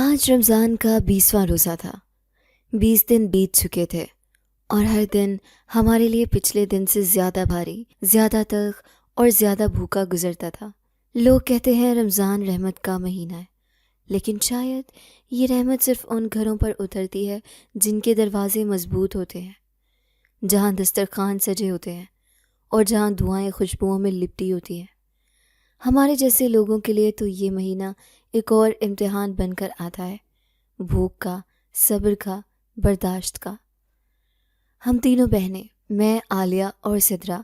آج رمضان کا 20واں روزہ تھا۔ 20 دن بیت چکے تھے اور ہر دن ہمارے لیے پچھلے دن سے زیادہ بھاری، زیادہ تلخ اور زیادہ بھوکا گزرتا تھا۔ لوگ کہتے ہیں رمضان رحمت کا مہینہ ہے، لیکن شاید یہ رحمت صرف ان گھروں پر اترتی ہے جن کے دروازے مضبوط ہوتے ہیں، جہاں دسترخوان سجے ہوتے ہیں اور جہاں دعائیں خوشبوؤں میں لپٹی ہوتی ہیں۔ ہمارے جیسے لوگوں کے لیے تو یہ مہینہ ایک اور امتحان بن کر آتا ہے، بھوک کا، صبر کا، برداشت کا۔ ہم تینوں بہنیں، میں، عالیہ اور سدرا،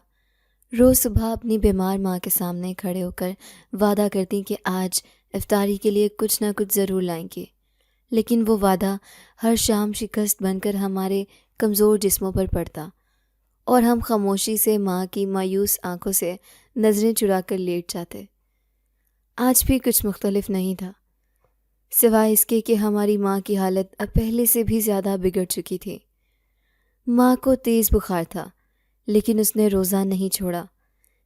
روز صبح اپنی بیمار ماں کے سامنے کھڑے ہو کر وعدہ کرتی کہ آج افطاری کے لیے کچھ نہ کچھ ضرور لائیں گے، لیکن وہ وعدہ ہر شام شکست بن کر ہمارے کمزور جسموں پر پڑتا اور ہم خاموشی سے ماں کی مایوس آنکھوں سے نظریں چرا کر لیٹ جاتے۔ آج بھی کچھ مختلف نہیں تھا، سوائے اس کے کہ ہماری ماں کی حالت اب پہلے سے بھی زیادہ بگڑ چکی تھی۔ ماں کو تیز بخار تھا، لیکن اس نے روزہ نہیں چھوڑا۔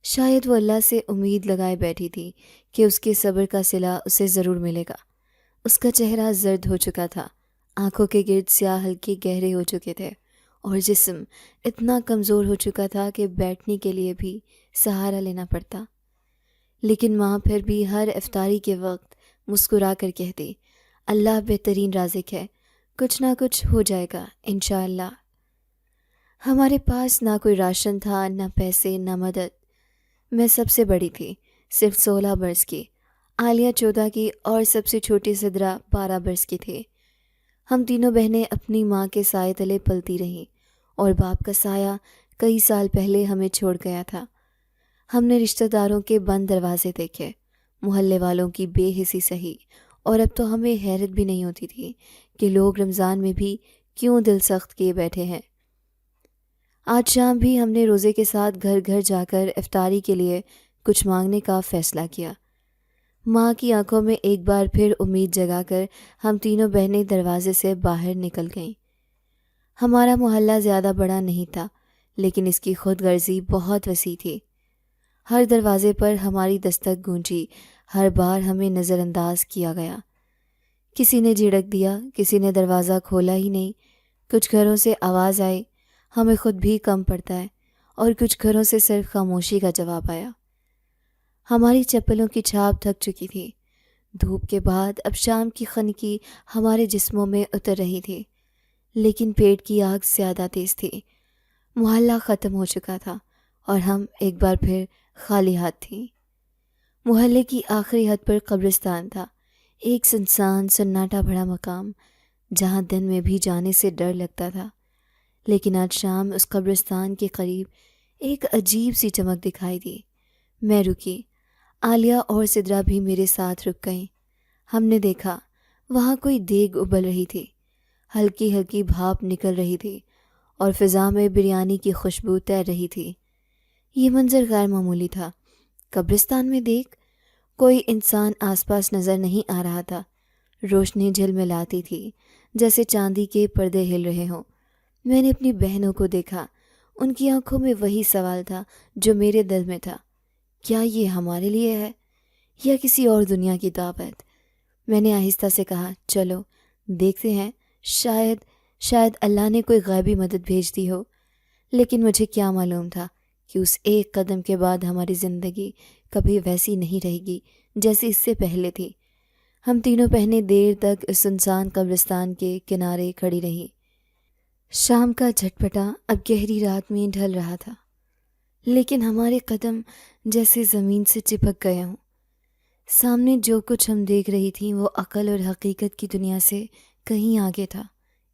شاید وہ اللہ سے امید لگائے بیٹھی تھی کہ اس کے صبر کا صلہ اسے ضرور ملے گا۔ اس کا چہرہ زرد ہو چکا تھا، آنکھوں کے گرد سیاہ ہلکے گہرے ہو چکے تھے اور جسم اتنا کمزور ہو چکا تھا کہ بیٹھنے کے لیے بھی سہارا لینا پڑتا۔ لیکن ماں پھر بھی ہر افطاری کے وقت مسکرا کر کہتی، اللہ بہترین رازق ہے، کچھ نہ کچھ ہو جائے گا انشاءاللہ۔ ہمارے پاس نہ کوئی راشن تھا، نہ پیسے، نہ مدد۔ میں سب سے بڑی تھی، صرف 16 برس کی، عالیہ 14 کی اور سب سے چھوٹی سدرا 12 برس کی تھی۔ ہم تینوں بہنیں اپنی ماں کے سائے تلے پلتی رہیں اور باپ کا سایہ کئی سال پہلے ہمیں چھوڑ گیا تھا۔ ہم نے رشتہ داروں کے بند دروازے دیکھے، محلے والوں کی بے حسی سہی، اور اب تو ہمیں حیرت بھی نہیں ہوتی تھی کہ لوگ رمضان میں بھی کیوں دل سخت کیے بیٹھے ہیں۔ آج شام بھی ہم نے روزے کے ساتھ گھر گھر جا کر افطاری کے لیے کچھ مانگنے کا فیصلہ کیا۔ ماں کی آنکھوں میں ایک بار پھر امید جگا کر ہم تینوں بہنیں دروازے سے باہر نکل گئیں۔ ہمارا محلہ زیادہ بڑا نہیں تھا، لیکن اس کی خود غرضی بہت وسیع تھی۔ ہر دروازے پر ہماری دستک گونجی، ہر بار ہمیں نظر انداز کیا گیا۔ کسی نے جھڑک دیا، کسی نے دروازہ کھولا ہی نہیں۔ کچھ گھروں سے آواز آئی، ہمیں خود بھی کم پڑتا ہے، اور کچھ گھروں سے صرف خاموشی کا جواب آیا۔ ہماری چپلوں کی چھاپ تھک چکی تھی۔ دھوپ کے بعد اب شام کی خنکی ہمارے جسموں میں اتر رہی تھی، لیکن پیٹ کی آگ زیادہ تیز تھی۔ محلہ ختم ہو چکا تھا اور ہم ایک بار پھر خالی ہاتھ تھیں۔ محلے کی آخری حد پر قبرستان تھا، ایک سنسان سناٹا بھرا مقام جہاں دن میں بھی جانے سے ڈر لگتا تھا۔ لیکن آج شام اس قبرستان کے قریب ایک عجیب سی چمک دکھائی دی۔ میں رکی، عالیہ اور سدرا بھی میرے ساتھ رک گئیں۔ ہم نے دیکھا وہاں کوئی دیگ ابل رہی تھی، ہلکی ہلکی بھاپ نکل رہی تھی اور فضا میں بریانی کی خوشبو تیر رہی تھی۔ یہ منظر غیر معمولی تھا۔ قبرستان میں دیکھ کوئی انسان آس پاس نظر نہیں آ رہا تھا۔ روشنی جھلملاتی تھی جیسے چاندی کے پردے ہل رہے ہوں۔ میں نے اپنی بہنوں کو دیکھا، ان کی آنکھوں میں وہی سوال تھا جو میرے دل میں تھا، کیا یہ ہمارے لیے ہے یا کسی اور دنیا کی دعوت؟ میں نے آہستہ سے کہا، چلو دیکھتے ہیں، شاید اللہ نے کوئی غیبی مدد بھیج دی ہو۔ لیکن مجھے کیا معلوم تھا کہ اس ایک قدم کے بعد ہماری زندگی کبھی ویسی نہیں رہے گی جیسی اس سے پہلے تھی۔ ہم تینوں بہنیں دیر تک اس سنسان قبرستان کے کنارے کھڑی رہیں۔ شام کا جھٹپٹا اب گہری رات میں ڈھل رہا تھا، لیکن ہمارے قدم جیسے زمین سے چپک گئے ہوں۔ سامنے جو کچھ ہم دیکھ رہی تھیں وہ عقل اور حقیقت کی دنیا سے کہیں آگے تھا۔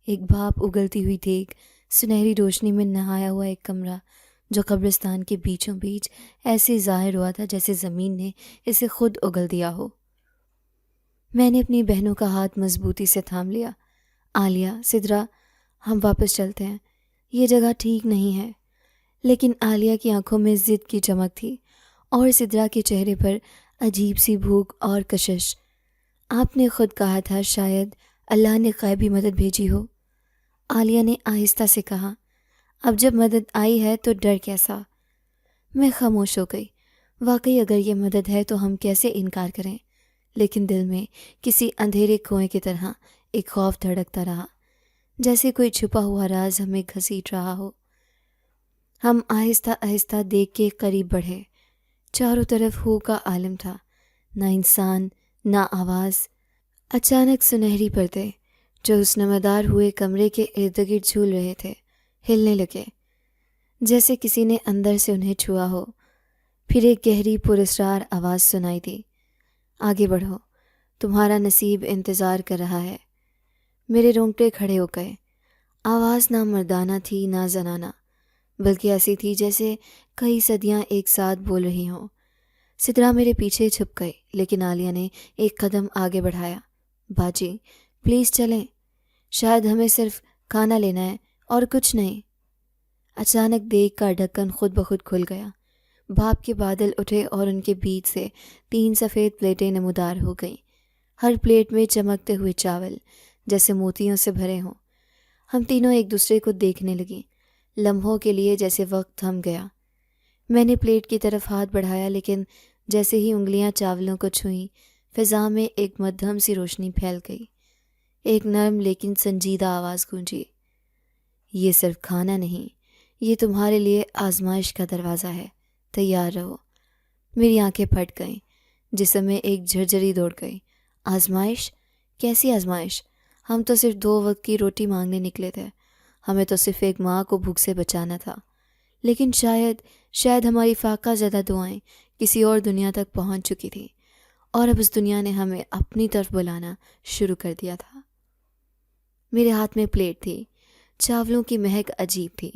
ایک بھاپ اگلتی ہوئی دیگ، سنہری روشنی میں نہایا ہوا ایک کمرہ جو قبرستان کے بیچوں بیچ ایسے ظاہر ہوا تھا جیسے زمین نے اسے خود اگل دیا ہو۔ میں نے اپنی بہنوں کا ہاتھ مضبوطی سے تھام لیا۔ عالیہ، سدرا، ہم واپس چلتے ہیں، یہ جگہ ٹھیک نہیں ہے۔ لیکن عالیہ کی آنکھوں میں ضد کی چمک تھی اور سدرا کے چہرے پر عجیب سی بھوک اور کشش۔ آپ نے خود کہا تھا شاید اللہ نے غیبی مدد بھیجی ہو، عالیہ نے آہستہ سے کہا۔ اب جب مدد آئی ہے تو ڈر کیسا؟ میں خاموش ہو گئی۔ واقعی اگر یہ مدد ہے تو ہم کیسے انکار کریں؟ لیکن دل میں کسی اندھیرے کنویں کی طرح ایک خوف دھڑکتا رہا، جیسے کوئی چھپا ہوا راز ہمیں گھسیٹ رہا ہو۔ ہم آہستہ آہستہ دیکھ کے قریب بڑھے۔ چاروں طرف ہو کا عالم تھا، نہ انسان نہ آواز۔ اچانک سنہری پردے جو اس نمودار ہوئے کمرے کے ارد گرد جھول رہے تھے ہلنے لگے، جیسے کسی نے اندر سے انہیں چھوا ہو۔ پھر ایک گہری پراسرار آواز سنائی دی، آگے بڑھو، تمہارا نصیب انتظار کر رہا ہے۔ میرے رونگٹے کھڑے ہو گئے۔ آواز نہ مردانہ تھی نہ زنانہ، بلکہ ایسی تھی جیسے کئی صدیاں ایک ساتھ بول رہی ہوں۔ سدرا میرے پیچھے چھپ گئی، لیکن عالیہ نے ایک قدم آگے بڑھایا۔ باجی پلیز چلیں، شاید ہمیں صرف کھانا لینا ہے اور کچھ نہیں۔ اچانک دیگ کا ڈھکن خود بخود کھل گیا، بھاپ کے بادل اٹھے اور ان کے بیچ سے 3 سفید پلیٹیں نمودار ہو گئیں، ہر پلیٹ میں چمکتے ہوئے چاول جیسے موتیوں سے بھرے ہوں۔ ہم تینوں ایک دوسرے کو دیکھنے لگیں، لمحوں کے لیے جیسے وقت تھم گیا۔ میں نے پلیٹ کی طرف ہاتھ بڑھایا، لیکن جیسے ہی انگلیاں چاولوں کو چھوئیں، فضا میں ایک مدھم سی روشنی پھیل گئی۔ ایک نرم لیکن سنجیدہ آواز گونجی، یہ صرف کھانا نہیں، یہ تمہارے لیے آزمائش کا دروازہ ہے، تیار رہو۔ میری آنکھیں پھٹ گئیں، جسم میں ایک جھرجھری دوڑ گئی۔ آزمائش؟ کیسی آزمائش؟ ہم تو صرف 2 وقت کی روٹی مانگنے نکلے تھے، ہمیں تو صرف ایک ماں کو بھوک سے بچانا تھا، لیکن شاید ہماری فاقہ زدہ دعائیں کسی اور دنیا تک پہنچ چکی تھی، اور اب اس دنیا نے ہمیں اپنی طرف بلانا شروع کر دیا تھا۔ میرے ہاتھ میں پلیٹ تھی، چاولوں کی مہک عجیب تھی،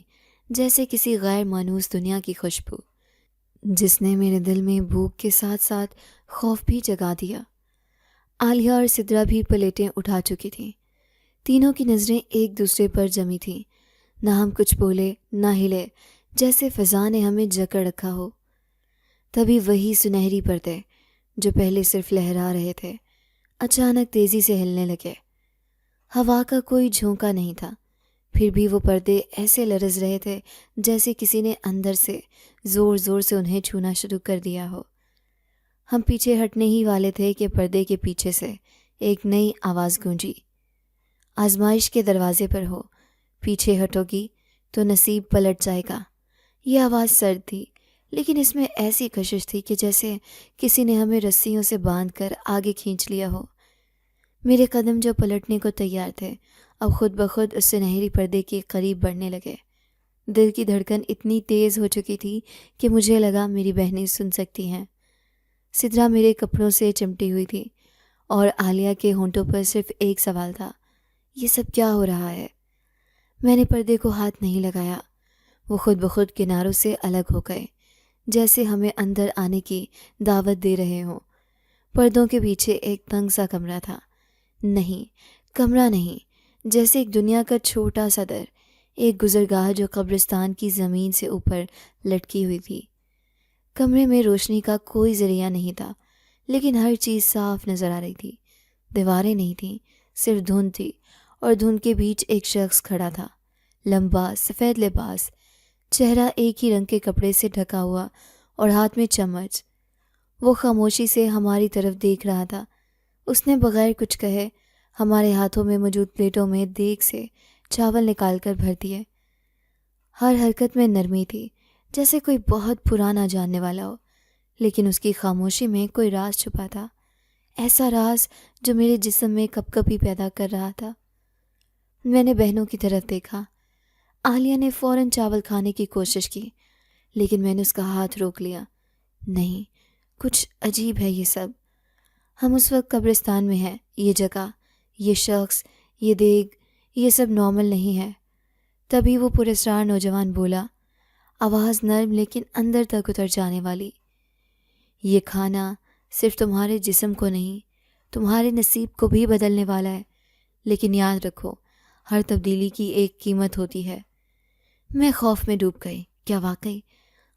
جیسے کسی غیر مانوس دنیا کی خوشبو، جس نے میرے دل میں بھوک کے ساتھ ساتھ خوف بھی جگا دیا۔ عالیہ اور سدرا بھی پلیٹیں اٹھا چکی تھیں، تینوں کی نظریں ایک دوسرے پر جمی تھیں، نہ ہم کچھ بولے نہ ہلے، جیسے فضا نے ہمیں جکڑ رکھا ہو۔ تبھی وہی سنہری پردے جو پہلے صرف لہرا رہے تھے اچانک تیزی سے ہلنے لگے۔ ہوا کا کوئی جھونکا نہیں تھا، پھر بھی وہ پردے ایسے لرز رہے تھے جیسے کسی نے اندر سے زور زور سے انہیں چھونا شروع کر دیا ہو۔ ہم پیچھے ہٹنے ہی والے تھے کہ پردے کے پیچھے سے ایک نئی آواز گونجی، آزمائش کے دروازے پر ہو، پیچھے ہٹو گی تو نصیب پلٹ جائے گا۔ یہ آواز سرد تھی، لیکن اس میں ایسی کشش تھی کہ جیسے کسی نے ہمیں رسیوں سے باندھ کر آگے کھینچ لیا ہو۔ میرے قدم جو پلٹنے کو تیار تھے اب خود بخود اس سنہری پردے کے قریب بڑھنے لگے۔ دل کی دھڑکن اتنی تیز ہو چکی تھی کہ مجھے لگا میری بہنیں سن سکتی ہیں۔ سدرا میرے کپڑوں سے چمٹی ہوئی تھی اور عالیہ کے ہونٹوں پر صرف ایک سوال تھا، یہ سب کیا ہو رہا ہے؟ میں نے پردے کو ہاتھ نہیں لگایا، وہ خود بخود کناروں سے الگ ہو گئے، جیسے ہمیں اندر آنے کی دعوت دے رہے ہوں۔ پردوں کے پیچھے ایک تنگ سا کمرہ تھا، نہیں کمرہ نہیں، جیسے ایک دنیا کا چھوٹا سا در، ایک گزرگاہ جو قبرستان کی زمین سے اوپر لٹکی ہوئی تھی۔ کمرے میں روشنی کا کوئی ذریعہ نہیں تھا، لیکن ہر چیز صاف نظر آ رہی تھی۔ دیواریں نہیں تھیں، صرف دھند تھی، اور دھند کے بیچ ایک شخص کھڑا تھا، لمبا سفید لباس، چہرہ ایک ہی رنگ کے کپڑے سے ڈھکا ہوا اور ہاتھ میں چمچ۔ وہ خاموشی سے ہماری طرف دیکھ رہا تھا۔ اس نے بغیر کچھ کہے ہمارے ہاتھوں میں موجود پلیٹوں میں دیگ سے چاول نکال کر بھر دیے۔ ہر حرکت میں نرمی تھی، جیسے کوئی بہت پرانا جاننے والا ہو، لیکن اس کی خاموشی میں کوئی راز چھپا تھا، ایسا راز جو میرے جسم میں کپ کپی پیدا کر رہا تھا۔ میں نے بہنوں کی طرف دیکھا۔ عالیہ نے فوراً چاول کھانے کی کوشش کی، لیکن میں نے اس کا ہاتھ روک لیا۔ نہیں، کچھ عجیب ہے یہ سب۔ ہم اس وقت قبرستان میں ہیں، یہ جگہ، یہ شخص، یہ دیگ، یہ سب نارمل نہیں ہے۔ تبھی وہ پراسرار نوجوان بولا، آواز نرم لیکن اندر تک اتر جانے والی، یہ کھانا صرف تمہارے جسم کو نہیں، تمہارے نصیب کو بھی بدلنے والا ہے، لیکن یاد رکھو ہر تبدیلی کی ایک قیمت ہوتی ہے۔ میں خوف میں ڈوب گئی، کیا واقعی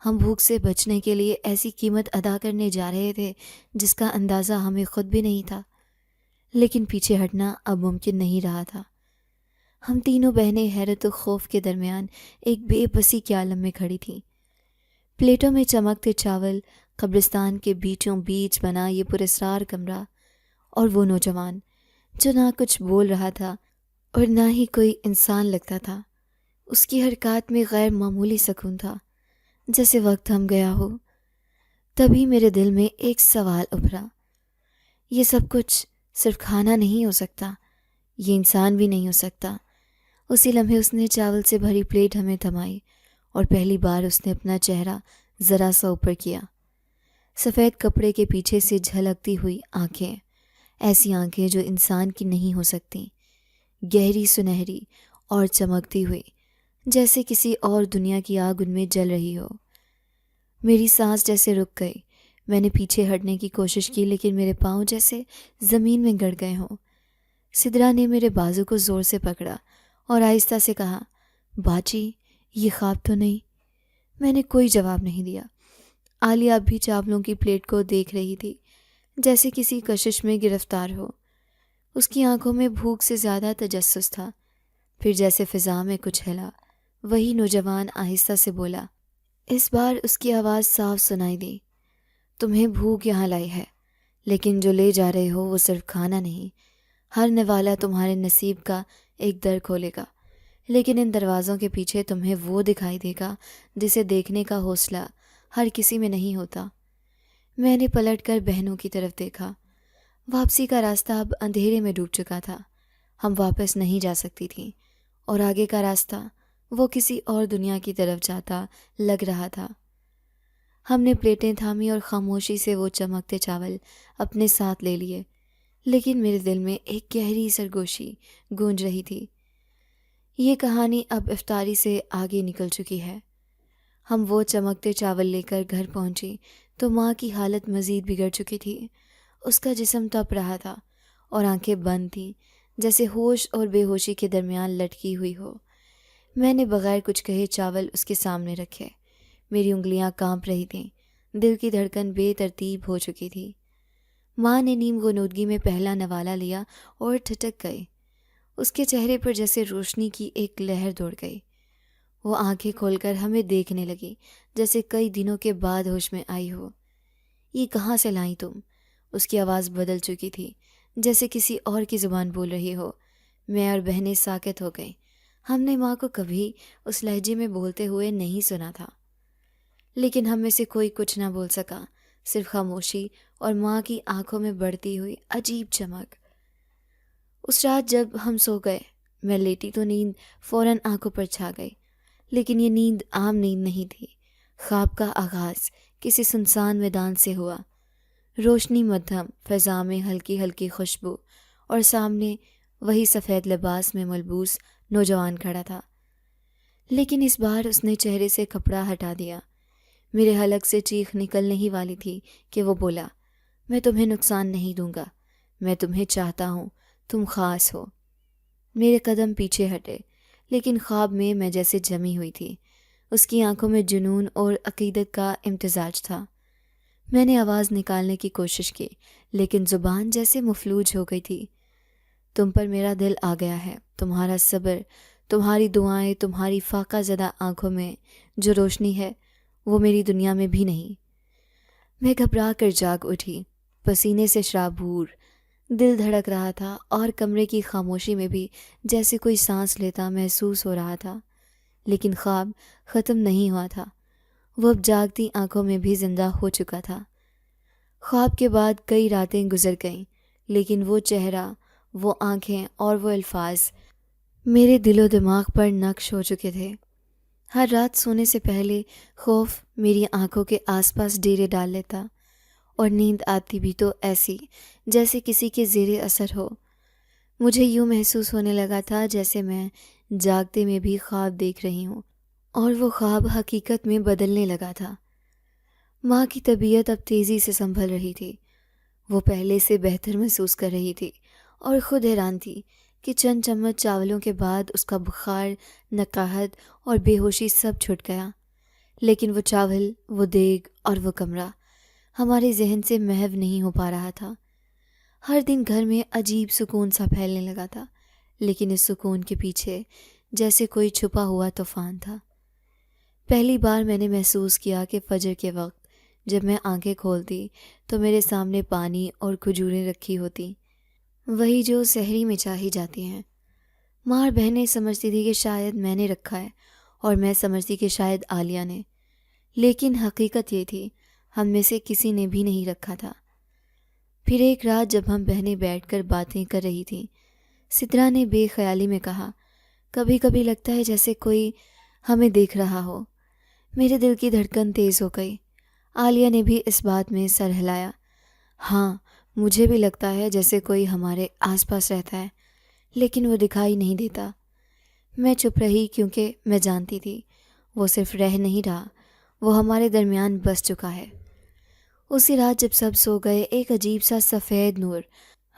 ہم بھوک سے بچنے کے لیے ایسی قیمت ادا کرنے جا رہے تھے جس کا اندازہ ہمیں خود بھی نہیں تھا؟ لیکن پیچھے ہٹنا اب ممکن نہیں رہا تھا۔ ہم تینوں بہنیں حیرت و خوف کے درمیان ایک بے بسی کے عالم میں کھڑی تھیں۔ پلیٹوں میں چمکتے چاول، قبرستان کے بیچوں بیچ بنا یہ پراسرار کمرہ، اور وہ نوجوان جو نہ کچھ بول رہا تھا اور نہ ہی کوئی انسان لگتا تھا۔ اس کی حرکات میں غیر معمولی سکون تھا، جیسے وقت تھم گیا ہو۔ تبھی میرے دل میں ایک سوال ابھرا، یہ سب کچھ صرف کھانا نہیں ہو سکتا، یہ انسان بھی نہیں ہو سکتا۔ اسی لمحے اس نے چاول سے بھری پلیٹ ہمیں تھمائی اور پہلی بار اس نے اپنا چہرہ ذرا سا اوپر کیا۔ سفید کپڑے کے پیچھے سے جھلکتی ہوئی آنکھیں، ایسی آنکھیں جو انسان کی نہیں ہو سکتی، گہری سنہری اور چمکتی ہوئی، جیسے کسی اور دنیا کی آگ ان میں جل رہی ہو۔ میری سانس جیسے رک گئی۔ میں نے پیچھے ہٹنے کی کوشش کی لیکن میرے پاؤں جیسے زمین میں گڑ گئے ہوں۔ سدرا نے میرے بازو کو زور سے پکڑا اور آہستہ سے کہا، باچی یہ خواب تو نہیں؟ میں نے کوئی جواب نہیں دیا۔ عالیہ اب بھی چاولوں کی پلیٹ کو دیکھ رہی تھی، جیسے کسی کشش میں گرفتار ہو۔ اس کی آنکھوں میں بھوک سے زیادہ تجسس تھا۔ پھر جیسے فضا میں کچھ ہلا، وہی نوجوان آہستہ سے بولا۔ اس بار اس کی آواز صاف سنائی دی، تمہیں بھوک یہاں لائی ہے، لیکن جو لے جا رہے ہو وہ صرف کھانا نہیں۔ ہر نوالا تمہارے نصیب کا ایک در کھولے گا، لیکن ان دروازوں کے پیچھے تمہیں وہ دکھائی دے گا جسے دیکھنے کا حوصلہ ہر کسی میں نہیں ہوتا۔ میں نے پلٹ کر بہنوں کی طرف دیکھا۔ واپسی کا راستہ اب اندھیرے میں ڈوب چکا تھا، ہم واپس نہیں جا سکتی تھیں، اور آگے کا راستہ وہ کسی اور دنیا کی طرف جاتا لگ رہا تھا۔ ہم نے پلیٹیں تھامی اور خاموشی سے وہ چمکتے چاول اپنے ساتھ لے لیے، لیکن میرے دل میں ایک گہری سرگوشی گونج رہی تھی۔ یہ کہانی اب افطاری سے آگے نکل چکی ہے۔ ہم وہ چمکتے چاول لے کر گھر پہنچی تو ماں کی حالت مزید بگڑ چکی تھی۔ اس کا جسم تپ رہا تھا اور آنکھیں بند تھیں، جیسے ہوش اور بے ہوشی کے درمیان لٹکی ہوئی ہو۔ میں نے بغیر کچھ کہے چاول اس کے سامنے رکھے۔ میری انگلیاں کانپ رہی تھیں، دل کی دھڑکن بے ترتیب ہو چکی تھی۔ ماں نے نیم غنودگی میں پہلا نوالا لیا اور ٹھٹک گئی۔ اس کے چہرے پر جیسے روشنی کی ایک لہر دوڑ گئی۔ وہ آنکھیں کھول کر ہمیں دیکھنے لگی، جیسے کئی دنوں کے بعد ہوش میں آئی ہو۔ یہ کہاں سے لائیں تم؟ اس کی آواز بدل چکی تھی، جیسے کسی اور کی زبان بول رہی ہو۔ میں اور بہنیں ساکت ہو گئیں۔ ہم نے ماں کو کبھی اس لہجے میں بولتے ہوئے نہیں سنا تھا، لیکن ہم میں سے کوئی کچھ نہ بول سکا، صرف خاموشی اور ماں کی آنکھوں میں بڑھتی ہوئی عجیب چمک۔ اس رات جب ہم سو گئے، میں لیٹی تو نیند فوراً آنکھوں پر چھا گئی، لیکن یہ نیند عام نیند نہیں تھی۔ خواب کا آغاز کسی سنسان میدان سے ہوا، روشنی مدھم، فضا میں ہلکی ہلکی خوشبو، اور سامنے وہی سفید لباس میں ملبوس نوجوان کھڑا تھا۔ لیکن اس بار اس نے چہرے سے کپڑا ہٹا دیا۔ میرے حلق سے چیخ نکلنے ہی والی تھی کہ وہ بولا، میں تمہیں نقصان نہیں دوں گا، میں تمہیں چاہتا ہوں، تم خاص ہو۔ میرے قدم پیچھے ہٹے، لیکن خواب میں جیسے جمی ہوئی تھی۔ اس کی آنکھوں میں جنون اور عقیدت کا امتزاج تھا۔ میں نے آواز نکالنے کی کوشش کی، لیکن زبان جیسے مفلوج ہو گئی تھی۔ تم پر میرا دل آ گیا ہے، تمہارا صبر، تمہاری دعائیں، تمہاری فاقہ زدہ آنکھوں میں جو روشنی ہے وہ میری دنیا میں بھی نہیں۔ میں گھبرا کر جاگ اٹھی، پسینے سے شرابور، دل دھڑک رہا تھا اور کمرے کی خاموشی میں بھی جیسے کوئی سانس لیتا محسوس ہو رہا تھا۔ لیکن خواب ختم نہیں ہوا تھا، وہ اب جاگتی آنکھوں میں بھی زندہ ہو چکا تھا۔ خواب کے بعد کئی راتیں گزر گئیں، لیکن وہ چہرہ، وہ آنکھیں اور وہ الفاظ میرے دل و دماغ پر نقش ہو چکے تھے۔ ہر رات سونے سے پہلے خوف میری آنکھوں کے آس پاس ڈیرے ڈال لیتا، اور نیند آتی بھی تو ایسی جیسے کسی کے زیر اثر ہو۔ مجھے یوں محسوس ہونے لگا تھا جیسے میں جاگتے میں بھی خواب دیکھ رہی ہوں، اور وہ خواب حقیقت میں بدلنے لگا تھا۔ ماں کی طبیعت اب تیزی سے سنبھل رہی تھی، وہ پہلے سے بہتر محسوس کر رہی تھی، اور خود حیران تھی کہ چند چمچ چاولوں کے بعد اس کا بخار، نقاہت اور بے ہوشی سب چھٹ گیا۔ لیکن وہ چاول، وہ دیگ اور وہ کمرہ ہمارے ذہن سے محو نہیں ہو پا رہا تھا۔ ہر دن گھر میں عجیب سکون سا پھیلنے لگا تھا، لیکن اس سکون کے پیچھے جیسے کوئی چھپا ہوا طوفان تھا۔ پہلی بار میں نے محسوس کیا کہ فجر کے وقت جب میں آنکھیں کھولتی تو میرے سامنے پانی اور کھجوریں رکھی ہوتی، وہی جو سحری میں چاہی جاتی ہیں۔ ماں اور بہنیں سمجھتی تھی کہ شاید میں نے رکھا ہے اور میں سمجھتی کہ شاید عالیہ نے، لیکن حقیقت یہ تھی ہم میں سے کسی نے بھی نہیں رکھا تھا۔ پھر ایک رات جب ہم بہنیں بیٹھ کر باتیں کر رہی تھیں، سدرا نے بے خیالی میں کہا، کبھی کبھی لگتا ہے جیسے کوئی ہمیں دیکھ رہا ہو۔ میرے دل کی دھڑکن تیز ہو گئی۔ عالیہ نے بھی اس بات میں سر ہلایا۔ ہاں، مجھے بھی لگتا ہے جیسے کوئی ہمارے آس پاس رہتا ہے، لیکن وہ دکھائی نہیں دیتا۔ میں چپ رہی کیونکہ میں جانتی تھی وہ صرف رہ نہیں رہا، وہ ہمارے درمیان بس چکا ہے۔ اسی رات جب سب سو گئے، ایک عجیب سا سفید نور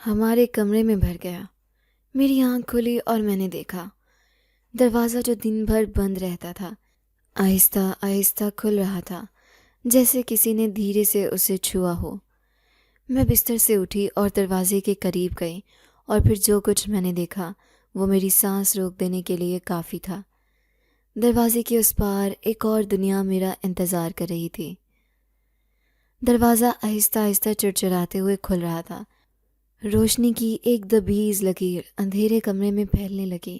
ہمارے کمرے میں بھر گیا۔ میری آنکھ کھلی اور میں نے دیکھا دروازہ جو دن بھر بند رہتا تھا آہستہ آہستہ کھل رہا تھا، جیسے کسی نے دھیرے سے اسے چھوا ہو۔ میں بستر سے اٹھی اور دروازے کے قریب گئی، اور پھر جو کچھ میں نے دیکھا وہ میری سانس روک دینے کے لیے کافی تھا۔ دروازے کے اس پار ایک اور دنیا میرا انتظار کر رہی تھی۔ دروازہ آہستہ آہستہ چڑچڑاتے ہوئے کھل رہا تھا۔ روشنی کی ایک دبیز لکیر اندھیرے کمرے میں پھیلنے لگی۔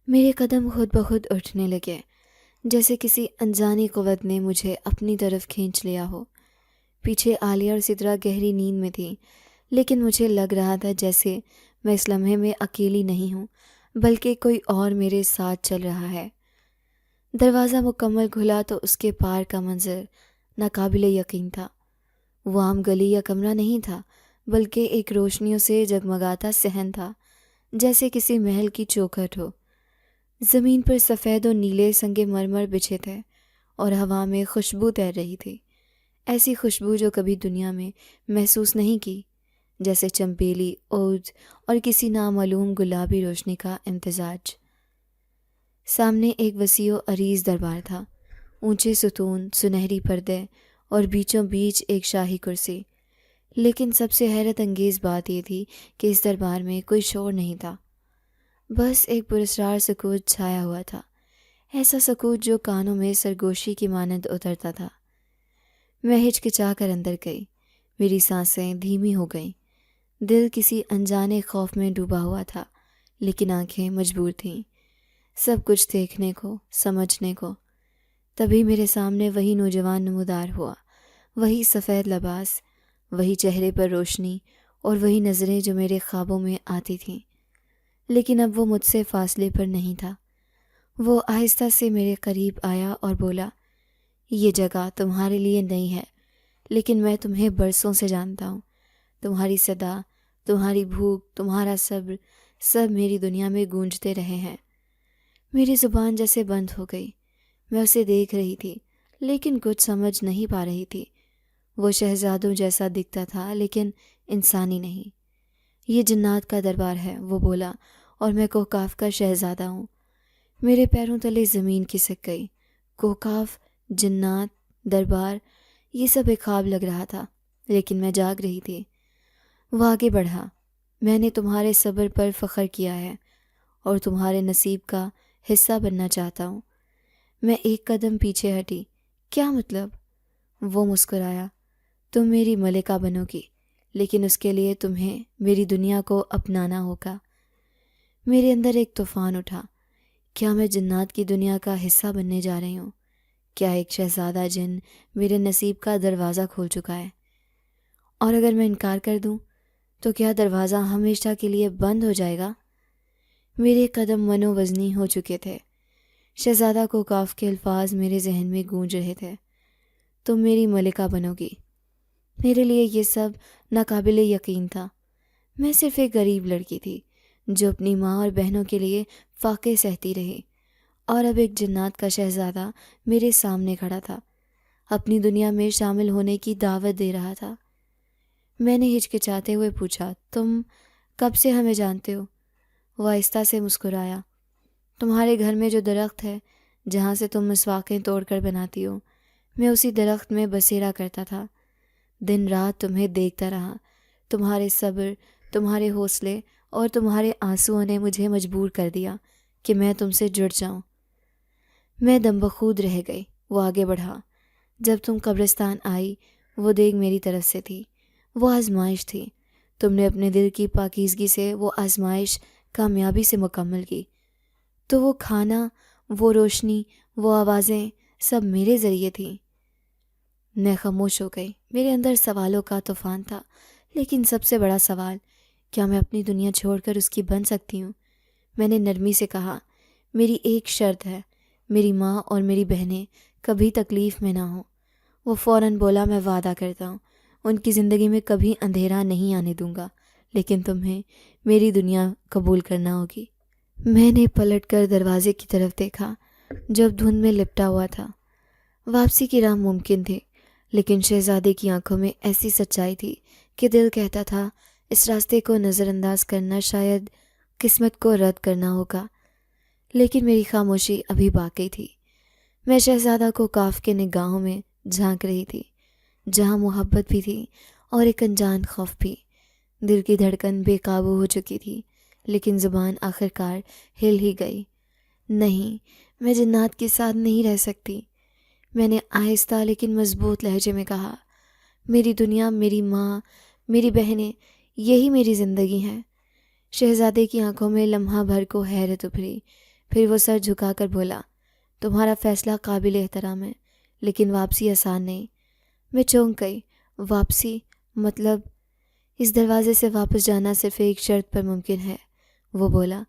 میرے قدم خود بخود اٹھنے لگے، جیسے کسی انجانی قوت نے مجھے اپنی طرف کھینچ لیا ہو۔ پیچھے عالیہ اور سدرا گہری نیند میں تھی، لیکن مجھے لگ رہا تھا جیسے میں اس لمحے میں اکیلی نہیں ہوں، بلکہ کوئی اور میرے ساتھ چل رہا ہے۔ دروازہ مکمل کھلا تو اس کے پار کا منظر ناقابل یقین تھا۔ وہ عام گلی یا کمرہ نہیں تھا، بلکہ ایک روشنیوں سے جگمگاتا صحن تھا، جیسے کسی محل کی چوکھٹ ہو۔ زمین پر سفید و نیلے سنگ مرمر بچھے تھے اور ہوا میں خوشبو تیر رہی تھی، ایسی خوشبو جو کبھی دنیا میں محسوس نہیں کی، جیسے چمبیلی، عود اور کسی نامعلوم گلابی روشنی کا امتزاج۔ سامنے ایک وسیع و عریض دربار تھا، اونچے ستون، سنہری پردے اور بیچوں بیچ ایک شاہی کرسی۔ لیکن سب سے حیرت انگیز بات یہ تھی کہ اس دربار میں کوئی شور نہیں تھا، بس ایک پراسرار سکوت چھایا ہوا تھا، ایسا سکوت جو کانوں میں سرگوشی کی مانند اترتا تھا۔ میں ہچکچا کر اندر گئی، میری سانسیں دھیمی ہو گئیں، دل کسی انجانے خوف میں ڈوبا ہوا تھا، لیکن آنکھیں مجبور تھیں سب کچھ دیکھنے کو، سمجھنے کو۔ تبھی میرے سامنے وہی نوجوان نمودار ہوا، وہی سفید لباس، وہی چہرے پر روشنی اور وہی نظریں جو میرے خوابوں میں آتی تھیں۔ لیکن اب وہ مجھ سے فاصلے پر نہیں تھا۔ وہ آہستہ سے میرے قریب آیا اور بولا، یہ جگہ تمہارے لیے نئی ہے، لیکن میں تمہیں برسوں سے جانتا ہوں۔ تمہاری صدا، تمہاری بھوک، تمہارا صبر، سب میری دنیا میں گونجتے رہے ہیں۔ میری زبان جیسے بند ہو گئی۔ میں اسے دیکھ رہی تھی، لیکن کچھ سمجھ نہیں پا رہی تھی۔ وہ شہزادوں جیسا دکھتا تھا، لیکن انسانی نہیں۔ یہ جنات کا دربار ہے، وہ بولا، اور میں کوکاف کا شہزادہ ہوں۔ میرے پیروں تلے زمین کھسک گئی۔ کوکاف، جنات، دربار، یہ سب ایک خواب لگ رہا تھا، لیکن میں جاگ رہی تھی۔ وہ آگے بڑھا، میں نے تمہارے صبر پر فخر کیا ہے اور تمہارے نصیب کا حصہ بننا چاہتا ہوں۔ میں ایک قدم پیچھے ہٹی۔ کیا مطلب؟ وہ مسکرایا، تم میری ملکہ بنو گی، لیکن اس کے لیے تمہیں میری دنیا کو اپنانا ہوگا۔ میرے اندر ایک طوفان اٹھا۔ کیا میں جنات کی دنیا کا حصہ بننے جا رہی ہوں؟ کیا ایک شہزادہ جن میرے نصیب کا دروازہ کھول چکا ہے؟ اور اگر میں انکار کر دوں تو کیا دروازہ ہمیشہ کے لیے بند ہو جائے گا؟ میرے قدم منو وزنی ہو چکے تھے۔ شہزادہ کوکاف کے الفاظ میرے ذہن میں گونج رہے تھے، تم میری ملکہ بنو گی۔ میرے لیے یہ سب ناقابل یقین تھا۔ میں صرف ایک غریب لڑکی تھی جو اپنی ماں اور بہنوں کے لیے فاقے سہتی رہی، اور اب ایک جنات کا شہزادہ میرے سامنے کھڑا تھا، اپنی دنیا میں شامل ہونے کی دعوت دے رہا تھا۔ میں نے ہچکچاتے ہوئے پوچھا، تم کب سے ہمیں جانتے ہو؟ وہ آہستہ سے مسکرایا، تمہارے گھر میں جو درخت ہے جہاں سے تم مسواکیں توڑ کر بناتی ہو، میں اسی درخت میں بسیرا کرتا تھا۔ دن رات تمہیں دیکھتا رہا۔ تمہارے صبر، تمہارے حوصلے اور تمہارے آنسوؤں نے مجھے مجبور کر دیا کہ میں تم سے جڑ جاؤں۔ میں دم بخود رہ گئی۔ وہ آگے بڑھا، جب تم قبرستان آئی وہ دیگ میری طرف سے تھی، وہ آزمائش تھی۔ تم نے اپنے دل کی پاکیزگی سے وہ آزمائش کامیابی سے مکمل کی، تو وہ کھانا، وہ روشنی، وہ آوازیں سب میرے ذریعے تھیں۔ میں خاموش ہو گئی۔ میرے اندر سوالوں کا طوفان تھا، لیکن سب سے بڑا سوال، کیا میں اپنی دنیا چھوڑ کر اس کی بن سکتی ہوں؟ میں نے نرمی سے کہا، میری ایک شرط ہے، میری ماں اور میری بہنیں کبھی تکلیف میں نہ ہوں۔ وہ فوراً بولا، میں وعدہ کرتا ہوں ان کی زندگی میں کبھی اندھیرا نہیں آنے دوں گا، لیکن تمہیں میری دنیا قبول کرنا ہوگی۔ میں نے پلٹ کر دروازے کی طرف دیکھا جو اب دھند میں لپٹا ہوا تھا۔ واپسی کی راہ ممکن تھی، لیکن شہزادے کی آنکھوں میں ایسی سچائی تھی کہ دل کہتا تھا اس راستے کو نظر انداز کرنا شاید قسمت کو رد کرنا ہوگا۔ لیکن میری خاموشی ابھی باقی تھی۔ میں شہزادہ کو کاف کے نگاہوں میں جھانک رہی تھی، جہاں محبت بھی تھی اور ایک انجان خوف بھی۔ دل کی دھڑکن بے قابو ہو چکی تھی، لیکن زبان آخرکار ہل ہی گئی۔ نہیں، میں جنات کے ساتھ نہیں رہ سکتی، میں نے آہستہ لیکن مضبوط لہجے میں کہا۔ میری دنیا، میری ماں، میری بہنیں، یہی میری زندگی ہے۔ شہزادے کی آنکھوں میں لمحہ بھر کو حیرت ابھری، پھر وہ سر جھکا کر بولا، تمہارا فیصلہ قابل احترام ہے، لیکن واپسی آسان نہیں۔ میں چونک گئی۔ واپسی مطلب؟ اس دروازے سے واپس جانا صرف ایک شرط پر ممکن ہے، وہ بولا۔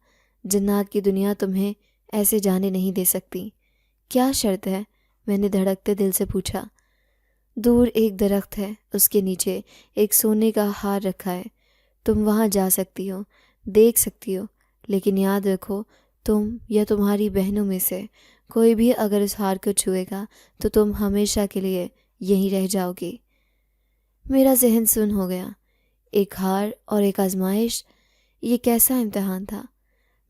جنات کی دنیا تمہیں ایسے جانے نہیں دے سکتی۔ کیا شرط ہے؟ میں نے دھڑکتے دل سے پوچھا۔ دور ایک درخت ہے، اس کے نیچے ایک سونے کا ہار رکھا ہے، تم وہاں جا سکتی ہو، دیکھ سکتی ہو، لیکن یاد رکھو تم یا تمہاری بہنوں میں سے کوئی بھی اگر اس ہار کو چھوئے گا تو تم ہمیشہ کے لیے یہیں رہ جاؤ گی۔ میرا ذہن سن ہو گیا۔ ایک ہار اور ایک آزمائش، یہ کیسا امتحان تھا؟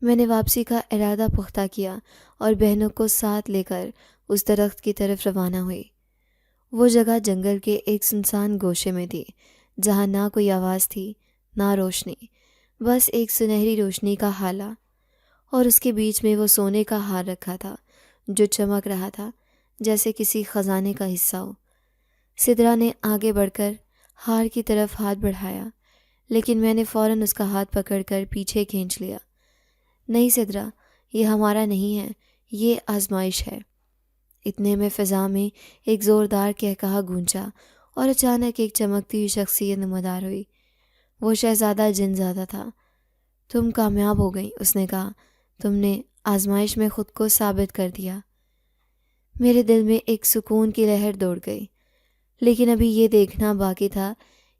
میں نے واپسی کا ارادہ پختہ کیا اور بہنوں کو ساتھ لے کر اس درخت کی طرف روانہ ہوئی۔ وہ جگہ جنگل کے ایک سنسان گوشے میں تھی، جہاں نہ کوئی آواز تھی، نہ روشنی، بس ایک سنہری روشنی کا ہالہ، اور اس کے بیچ میں وہ سونے کا ہار رکھا تھا جو چمک رہا تھا جیسے کسی خزانے کا حصہ ہو۔ سدرا نے آگے بڑھ کر ہار کی طرف ہاتھ بڑھایا، لیکن میں نے فوراً اس کا ہاتھ پکڑ کر پیچھے کھینچ لیا۔ نہیں سدرا، یہ ہمارا نہیں ہے، یہ آزمائش ہے۔ اتنے میں فضا میں ایک زوردار قہقہا گونجا اور اچانک ایک چمکتی ہوئی شخصیت نمودار ہوئی۔ وہ شہزادہ جنزادہ تھا۔ تم کامیاب ہو گئی، اس نے کہا، تم نے آزمائش میں خود کو ثابت کر دیا۔ میرے دل میں ایک سکون کی لہر دوڑ گئی، لیکن ابھی یہ دیکھنا باقی تھا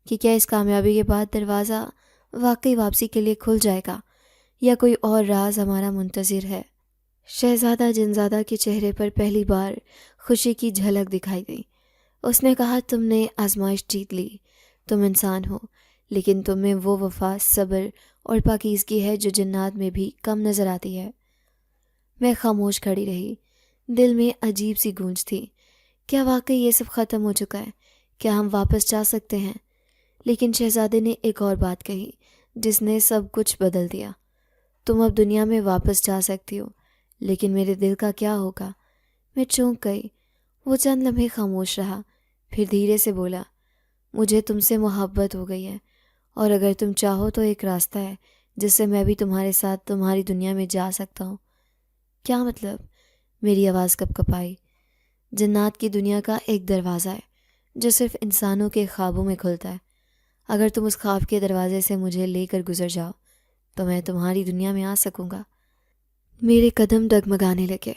کہ کیا اس کامیابی کے بعد دروازہ واقعی واپسی کے لیے کھل جائے گا یا کوئی اور راز ہمارا منتظر ہے۔ شہزادہ جنزادہ کے چہرے پر پہلی بار خوشی کی جھلک دکھائی دی۔ اس نے کہا، تم نے آزمائش جیت لی، تم انسان ہو، لیکن تم میں وہ وفا، صبر اور پاکیزگی ہے جو جنات میں بھی کم نظر آتی ہے۔ میں خاموش کھڑی رہی، دل میں عجیب سی گونج تھی۔ کیا واقعی یہ سب ختم ہو چکا ہے؟ کیا ہم واپس جا سکتے ہیں؟ لیکن شہزادے نے ایک اور بات کہی جس نے سب کچھ بدل دیا۔ تم اب دنیا میں واپس جا سکتی ہو، لیکن میرے دل کا کیا ہوگا؟ میں چونک گئی۔ وہ چند لمحے خاموش رہا، پھر دھیرے سے بولا، مجھے تم سے محبت ہو گئی ہے، اور اگر تم چاہو تو ایک راستہ ہے جس سے میں بھی تمہارے ساتھ تمہاری دنیا میں جا سکتا ہوں۔ کیا مطلب؟ میری آواز کپ کپائی۔ جنات کی دنیا کا ایک دروازہ ہے جو صرف انسانوں کے خوابوں میں کھلتا ہے۔ اگر تم اس خواب کے دروازے سے مجھے لے کر گزر جاؤ تو میں تمہاری دنیا میں آ سکوں گا۔ میرے قدم ڈگمگانے لگے۔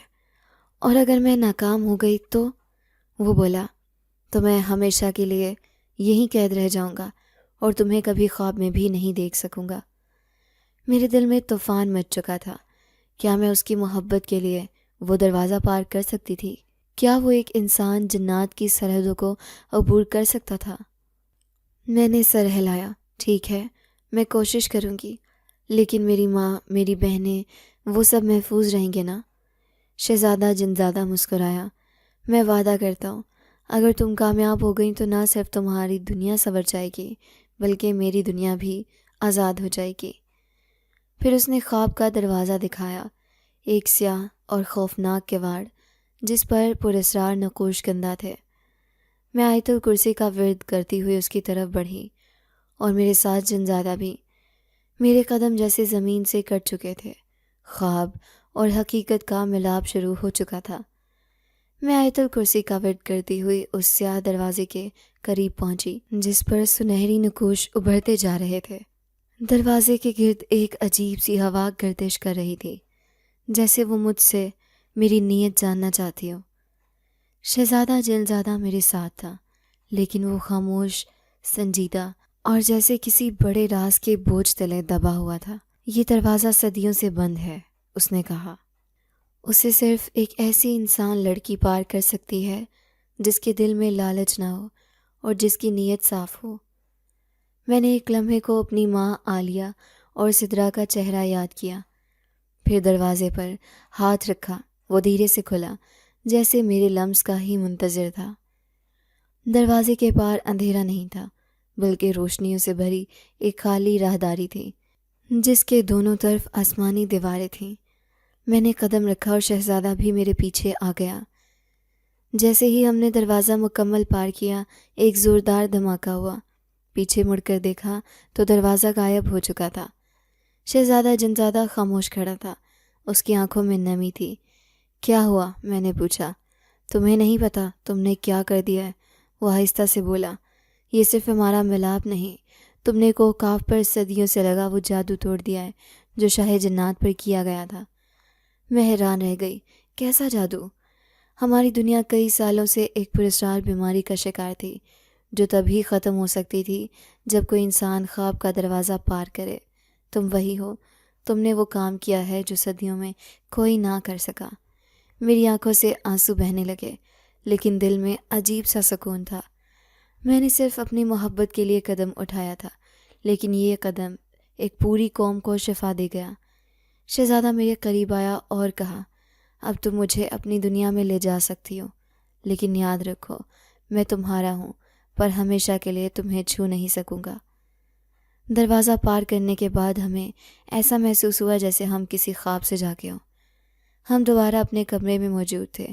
اور اگر میں ناکام ہو گئی تو؟ وہ بولا، تو میں ہمیشہ کے لیے یہیں قید رہ جاؤں گا اور تمہیں کبھی خواب میں بھی نہیں دیکھ سکوں گا۔ میرے دل میں طوفان مچ چکا تھا۔ کیا میں اس کی محبت کے لیے وہ دروازہ پار کر سکتی تھی؟ کیا وہ ایک انسان جنات کی سرحدوں کو عبور کر سکتا تھا؟ میں نے سر ہلایا۔ ٹھیک ہے، میں کوشش کروں گی، لیکن میری ماں، میری بہنیں، وہ سب محفوظ رہیں گے نا؟ شہزادہ جنزادہ مسکرایا۔ میں وعدہ کرتا ہوں، اگر تم کامیاب ہو گئی تو نہ صرف تمہاری دنیا سنور جائے گی بلکہ میری دنیا بھی آزاد ہو جائے گی۔ پھر اس نے خواب کا دروازہ دکھایا، ایک سیاہ اور خوفناک کیواڑ جس پر پراسرار نقوش کندہ تھے۔ میں آیت الکرسی کا ورد کرتی ہوئی اس کی طرف بڑھی اور میرے ساتھ جنزادہ بھی۔ میرے قدم جیسے زمین سے کٹ چکے تھے، خواب اور حقیقت کا ملاپ شروع ہو چکا تھا۔ میں آیت الکرسی کا ورد کرتی ہوئی اس سیاہ دروازے کے قریب پہنچی جس پر سنہری نقوش ابھرتے جا رہے تھے۔ دروازے کے گرد ایک عجیب سی ہوا گردش کر رہی تھی، جیسے وہ مجھ سے میری نیت جاننا چاہتی ہو۔ شہزادہ جلزادہ میرے ساتھ تھا، لیکن وہ خاموش، سنجیدہ اور جیسے کسی بڑے راز کے بوجھ تلے دبا ہوا تھا۔ یہ دروازہ صدیوں سے بند ہے، اس نے کہا۔ اسے صرف ایک ایسی انسان لڑکی پار کر سکتی ہے جس کے دل میں لالچ نہ ہو اور جس کی نیت صاف ہو۔ میں نے ایک لمحے کو اپنی ماں عالیہ اور سدرا کا چہرہ یاد کیا، پھر دروازے پر ہاتھ رکھا۔ وہ دھیرے سے کھلا، جیسے میرے لمس کا ہی منتظر تھا۔ دروازے کے پار اندھیرا نہیں تھا، بلکہ روشنیوں سے بھری ایک خالی راہداری تھی جس کے دونوں طرف آسمانی دیواریں تھیں۔ میں نے قدم رکھا اور شہزادہ بھی میرے پیچھے آ گیا۔ جیسے ہی ہم نے دروازہ مکمل پار کیا، ایک زوردار دھماکہ ہوا۔ پیچھے مڑ کر دیکھا تو دروازہ غائب ہو چکا تھا۔ شہزادہ جنزادہ خاموش کھڑا تھا، اس کی آنکھوں میں نمی تھی۔ کیا ہوا؟ میں نے پوچھا۔ تمہیں نہیں پتا تم نے کیا کر دیا ہے، وہ آہستہ سے بولا۔ یہ صرف ہمارا ملاپ نہیں، تم نے کوکاف پر صدیوں سے لگا وہ جادو توڑ دیا ہے جو شاہ جنات پر کیا گیا تھا۔ میں حیران رہ گئی۔ کیسا جادو؟ ہماری دنیا کئی سالوں سے ایک پراسرار بیماری کا شکار تھی جو تبھی ختم ہو سکتی تھی جب کوئی انسان خواب کا دروازہ پار کرے۔ تم وہی ہو، تم نے وہ کام کیا ہے جو صدیوں میں کوئی نہ کر سکا۔ میری آنکھوں سے آنسو بہنے لگے، لیکن دل میں عجیب سا سکون تھا۔ میں نے صرف اپنی محبت کے لیے قدم اٹھایا تھا، لیکن یہ قدم ایک پوری قوم کو شفا دے گیا۔ شہزادہ میرے قریب آیا اور کہا، اب تم مجھے اپنی دنیا میں لے جا سکتی ہو، لیکن یاد رکھو میں تمہارا ہوں، پر ہمیشہ کے لیے تمہیں چھو نہیں سکوں گا۔ دروازہ پار کرنے کے بعد ہمیں ایسا محسوس ہوا جیسے ہم کسی خواب سے جاگے ہوں۔ ہم دوبارہ اپنے کمرے میں موجود تھے۔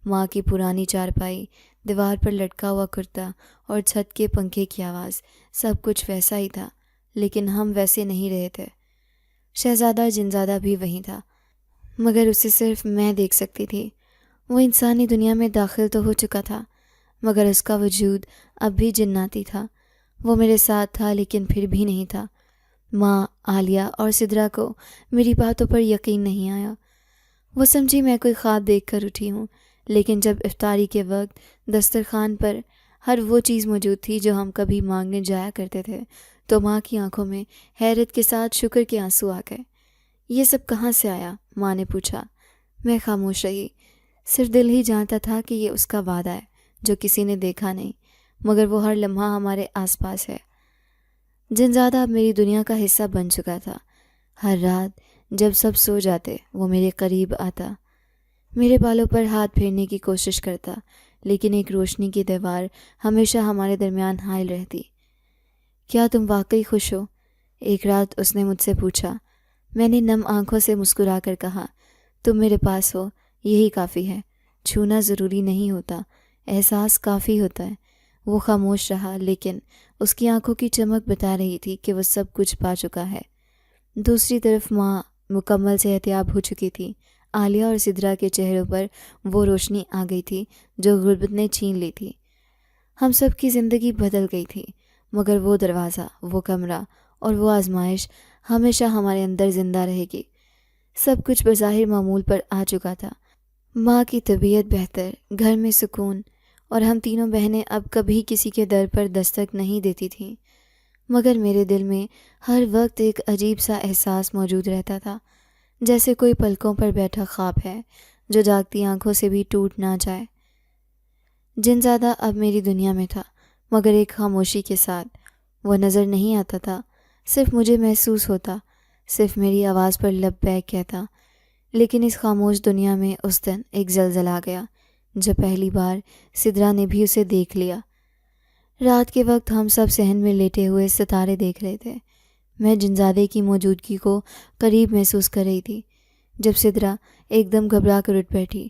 ماں کی پرانی چارپائی، دیوار پر لٹکا ہوا کرتا اور چھت کے پنکھے کی آواز، سب کچھ ویسا ہی تھا، لیکن ہم ویسے نہیں رہے تھے۔ شہزادہ جنزادہ بھی وہیں تھا، مگر اسے صرف میں دیکھ سکتی تھی۔ وہ انسانی دنیا میں داخل تو ہو چکا تھا، مگر اس کا وجود اب بھی جناتی تھا۔ وہ میرے ساتھ تھا، لیکن پھر بھی نہیں تھا۔ ماں عالیہ اور سدرا کو میری باتوں پر یقین نہیں آیا۔ وہ سمجھی میں کوئی خواب دیکھ کر اٹھی ہوں، لیکن جب افطاری کے وقت دسترخوان پر ہر وہ چیز موجود تھی جو ہم کبھی مانگنے جایا کرتے تھے، تو ماں کی آنکھوں میں حیرت کے ساتھ شکر کے آنسو آ گئے۔ یہ سب کہاں سے آیا؟ ماں نے پوچھا۔ میں خاموش رہی۔ صرف دل ہی جانتا تھا کہ یہ اس کا وعدہ ہے جو کسی نے دیکھا نہیں، مگر وہ ہر لمحہ ہمارے آس پاس ہے۔ جنزادہ اب میری دنیا کا حصہ بن چکا تھا۔ ہر رات جب سب سو جاتے وہ میرے قریب آتا، میرے بالوں پر ہاتھ پھیرنے کی کوشش کرتا، لیکن ایک روشنی کی دیوار ہمیشہ ہمارے درمیان حائل رہتی۔ کیا تم واقعی خوش ہو؟ ایک رات اس نے مجھ سے پوچھا۔ میں نے نم آنکھوں سے مسکرا کر کہا، تم میرے پاس ہو، یہی کافی ہے۔ چھونا ضروری نہیں ہوتا، احساس کافی ہوتا ہے۔ وہ خاموش رہا، لیکن اس کی آنکھوں کی چمک بتا رہی تھی کہ وہ سب کچھ پا چکا ہے۔ دوسری طرف ماں مکمل صحتیاب ہو چکی تھی۔ عالیہ اور سدرا کے چہروں پر وہ روشنی آ گئی تھی جو غربت نے چھین لی تھی۔ ہم سب کی زندگی بدل گئی تھی، مگر وہ دروازہ، وہ کمرہ اور وہ آزمائش ہمیشہ ہمارے اندر زندہ رہے گی۔ سب کچھ بظاہر معمول پر آ چکا تھا۔ ماں کی طبیعت بہتر، گھر میں سکون، اور ہم تینوں بہنیں اب کبھی کسی کے در پر دستک نہیں دیتی تھیں۔ مگر میرے دل میں ہر وقت ایک عجیب سا احساس موجود رہتا تھا، جیسے کوئی پلکوں پر بیٹھا خواب ہے جو جاگتی آنکھوں سے بھی ٹوٹ نہ جائے۔ جنزادہ اب میری دنیا میں تھا، مگر ایک خاموشی کے ساتھ۔ وہ نظر نہیں آتا تھا، صرف مجھے محسوس ہوتا، صرف میری آواز پر لبیک کہتا۔ لیکن اس خاموش دنیا میں اس دن ایک زلزلہ آ گیا جب پہلی بار سدرا نے بھی اسے دیکھ لیا۔ رات کے وقت ہم سب صحن میں لیٹے ہوئے ستارے دیکھ رہے تھے۔ میں جنزادے کی موجودگی کو قریب محسوس کر رہی تھی جب سدرا ایک دم گھبرا کر اٹھ بیٹھی۔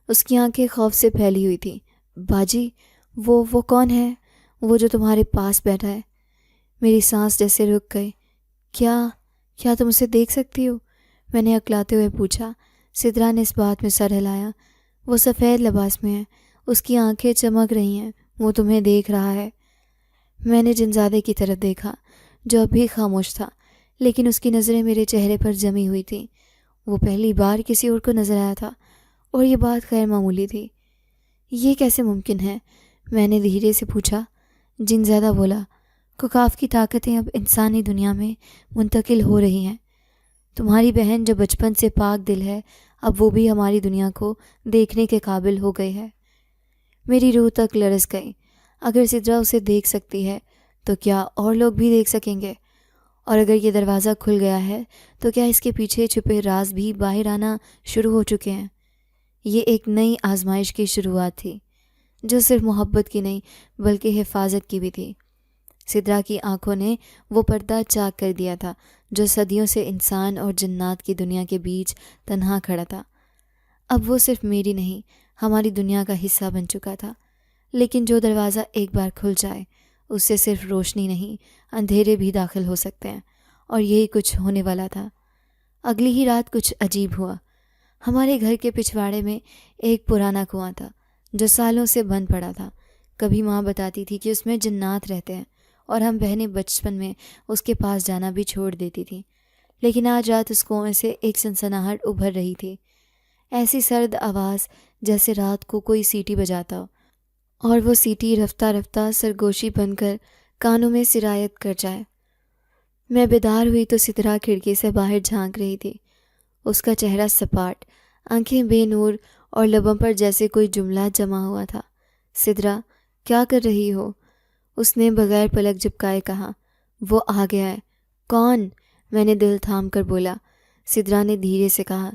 اس کی آنکھیں خوف سے پھیلی ہوئی تھیں۔ باجی، وہ کون ہے؟ وہ جو تمہارے پاس بیٹھا ہے؟ میری سانس جیسے رک گئی۔ کیا کیا تم اسے دیکھ سکتی ہو؟ میں نے اکلاتے ہوئے پوچھا۔ سدرا نے اس بات میں سر ہلایا۔ وہ سفید لباس میں ہے، اس کی آنکھیں چمک رہی ہیں، وہ تمہیں دیکھ رہا ہے۔ میں نے جنزادے کی طرف دیکھا جو اب بھی خاموش تھا، لیکن اس کی نظریں میرے چہرے پر جمی ہوئی تھیں۔ وہ پہلی بار کسی اور کو نظر آیا تھا، اور یہ بات غیر معمولی تھی۔ یہ کیسے ممکن ہے؟ میں نے دھیرے سے پوچھا۔ جنزادہ بولا، ککاف کی طاقتیں اب انسانی دنیا میں منتقل ہو رہی ہیں۔ تمہاری بہن جو بچپن سے پاک دل ہے، اب وہ بھی ہماری دنیا کو دیکھنے کے قابل ہو گئی ہے۔ میری روح تک لرز گئی۔ اگر سدرا اسے دیکھ سکتی ہے تو کیا اور لوگ بھی دیکھ سکیں گے؟ اور اگر یہ دروازہ کھل گیا ہے تو کیا اس کے پیچھے چھپے راز بھی باہر آنا شروع ہو چکے ہیں؟ یہ ایک نئی آزمائش کی شروعات تھی، جو صرف محبت کی نہیں بلکہ حفاظت کی بھی تھی۔ سدرا کی آنکھوں نے وہ پردہ چاک کر دیا تھا جو صدیوں سے انسان اور جنات کی دنیا کے بیچ تنہا کھڑا تھا۔ اب وہ صرف میری نہیں، ہماری دنیا کا حصہ بن چکا تھا۔ لیکن جو دروازہ ایک بار کھل جائے، اس سے صرف روشنی نہیں، اندھیرے بھی داخل ہو سکتے ہیں، اور یہی کچھ ہونے والا تھا۔ اگلی ہی رات کچھ عجیب ہوا۔ ہمارے گھر کے پچھواڑے میں ایک پرانا کنواں تھا جو سالوں سے بند پڑا تھا۔ کبھی ماں بتاتی تھی کہ اس میں جنات رہتے ہیں، اور ہم بہنیں بچپن میں اس کے پاس جانا بھی چھوڑ دیتی تھیں۔ لیکن آج رات اس کنویں سے ایک سنسناہٹ ابھر رہی تھی، ایسی سرد آواز جیسے رات کو کوئی سیٹی بجاتا ہو، اور وہ سیٹی رفتہ رفتہ سرگوشی بن کر کانوں میں سرایت کر جائے۔ میں بیدار ہوئی تو سدرا کھڑکی سے باہر جھانک رہی تھی۔ اس کا چہرہ سپاٹ، آنکھیں بے نور، اور لبوں پر جیسے کوئی جملہ جمع ہوا تھا۔ سدرا، کیا کر رہی ہو؟ اس نے بغیر پلک جھپکائے کہا۔ وہ آ گیا ہے۔ کون؟ میں نے دل تھام کر بولا۔ سدرا نے دھیرے سے کہا،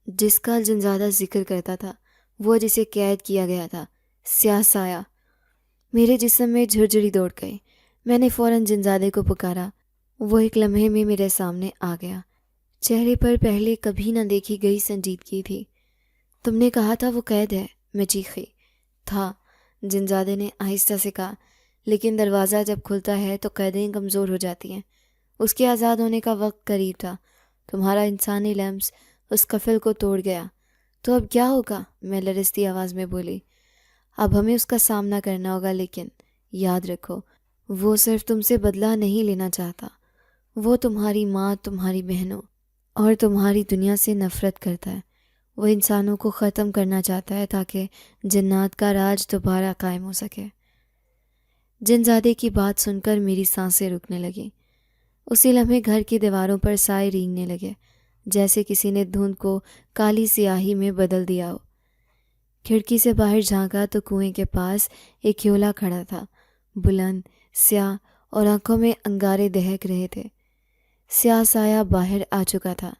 جس کا جنزادہ ذکر کرتا تھا، وہ جسے قید کیا گیا تھا، سیاہ سایہ۔ میرے جسم میں جھرجھری دوڑ گئی۔ میں نے فوراً جنزادے کو پکارا۔ وہ ایک لمحے میں میرے سامنے آ گیا۔ چہرے پر پہلے کبھی نہ دیکھی گئی سنجیدگی تھی۔ تم نے کہا تھا وہ قید ہے، میں چیخی۔ تھا، جنزادے نے آہستہ سے کہا، لیکن دروازہ جب کھلتا ہے تو قیدیں کمزور ہو جاتی ہیں۔ اس کے آزاد ہونے کا وقت قریب تھا۔ تمہارا انسانی لمس اس قفل کو توڑ گیا۔ تو اب کیا ہوگا؟ میں لرزتی آواز میں بولی۔ اب ہمیں اس کا سامنا کرنا ہوگا، لیکن یاد رکھو، وہ صرف تم سے بدلہ نہیں لینا چاہتا۔ وہ تمہاری ماں، تمہاری بہنوں اور تمہاری دنیا سے نفرت کرتا ہے۔ وہ انسانوں کو ختم کرنا چاہتا ہے تاکہ جنات کا راج دوبارہ قائم ہو سکے۔ جنزادے کی بات سن کر میری سانسیں رکنے لگیں۔ اسی لمحے گھر کی دیواروں پر سائے رینگنے لگے، جیسے کسی نے دھند کو کالی سیاہی میں بدل دیا ہو۔ کھڑکی سے باہر جھانکا تو کنویں کے پاس ایک کھیولا کھڑا تھا، بلند، سیاہ، اور آنکھوں میں انگارے دہک رہے تھے۔ سیاہ سایہ باہر آ چکا تھا۔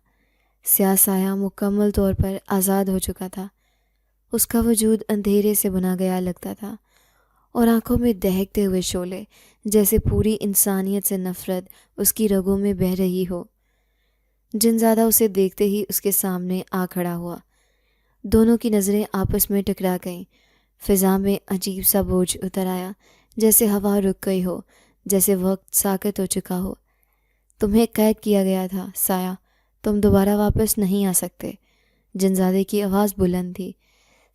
سیاہ سایہ مکمل طور پر آزاد ہو چکا تھا۔ اس کا وجود اندھیرے سے بنا گیا لگتا تھا، اور آنکھوں میں دہکتے ہوئے شعلے، جیسے پوری انسانیت سے نفرت اس کی رگوں میں بہہ رہی ہو۔ جنزادہ اسے دیکھتے ہی اس کے سامنے آ کھڑا ہوا۔ دونوں کی نظریں آپس میں ٹکرا گئیں۔ فضا میں عجیب سا بوجھ اتر آیا، جیسے ہوا رک گئی ہو، جیسے وقت ساکت ہو چکا ہو۔ تمہیں قید کیا گیا تھا سایہ، تم دوبارہ واپس نہیں آ سکتے۔ جنزادے کی آواز بلند تھی۔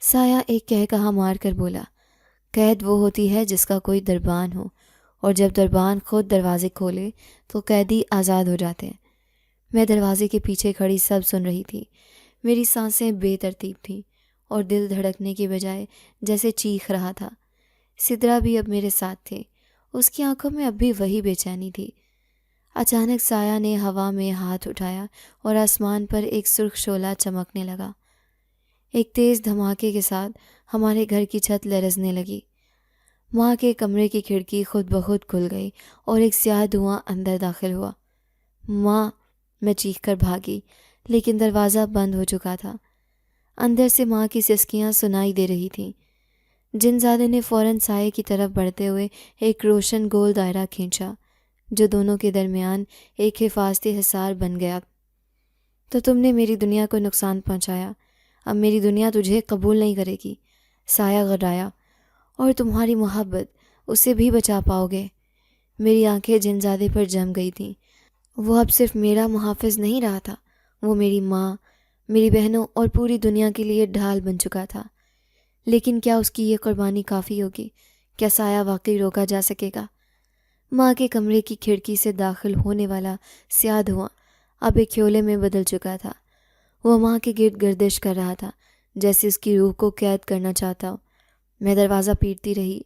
سایہ ایک کہا مار کر بولا، قید وہ ہوتی ہے جس کا کوئی دربان ہو، اور جب دربان خود دروازے کھولے تو قیدی آزاد ہو جاتے ہیں۔ میں دروازے کے پیچھے کھڑی سب سن رہی تھی۔ میری سانسیں بے ترتیب تھیں، اور دل دھڑکنے کی بجائے جیسے چیخ رہا تھا۔ سدرا بھی اب میرے ساتھ تھی۔ اس کی آنکھوں میں اب بھی وہی بے چینی تھی۔ اچانک سایہ نے ہوا میں ہاتھ اٹھایا اور آسمان پر ایک سرخ شعلہ چمکنے لگا۔ ایک تیز دھماکے کے ساتھ ہمارے گھر کی چھت لرزنے لگی۔ ماں کے کمرے کی کھڑکی خود بخود کھل گئی اور ایک سیاہ دھواں اندر داخل ہوا۔ ماں! میں چیخ کر بھاگی، لیکن دروازہ بند ہو چکا تھا۔ اندر سے ماں کی سسکیاں سنائی دے رہی تھیں۔ جنزادے نے فوراً سائے کی طرف بڑھتے ہوئے ایک روشن گول دائرہ کھینچا، جو دونوں کے درمیان ایک حفاظتی حصار بن گیا۔ تو تم نے میری دنیا کو نقصان پہنچایا، اب میری دنیا تجھے قبول نہیں کرے گی، سایہ غرایا، اور تمہاری محبت اسے بھی بچا پاؤ گے۔ میری آنکھیں جنزادے پر جم گئی تھیں۔ وہ اب صرف میرا محافظ نہیں رہا تھا، وہ میری ماں، میری بہنوں اور پوری دنیا کے لیے ڈھال بن چکا تھا۔ لیکن کیا اس کی یہ قربانی کافی ہوگی؟ کیا سایہ واقعی روکا جا سکے گا؟ ماں کے کمرے کی کھڑکی سے داخل ہونے والا سیاہ دھواں اب ایک کھیولے میں بدل چکا تھا۔ وہ ماں کے گرد گردش کر رہا تھا، جیسے اس کی روح کو قید کرنا چاہتا ہو۔ میں دروازہ پیٹتی رہی،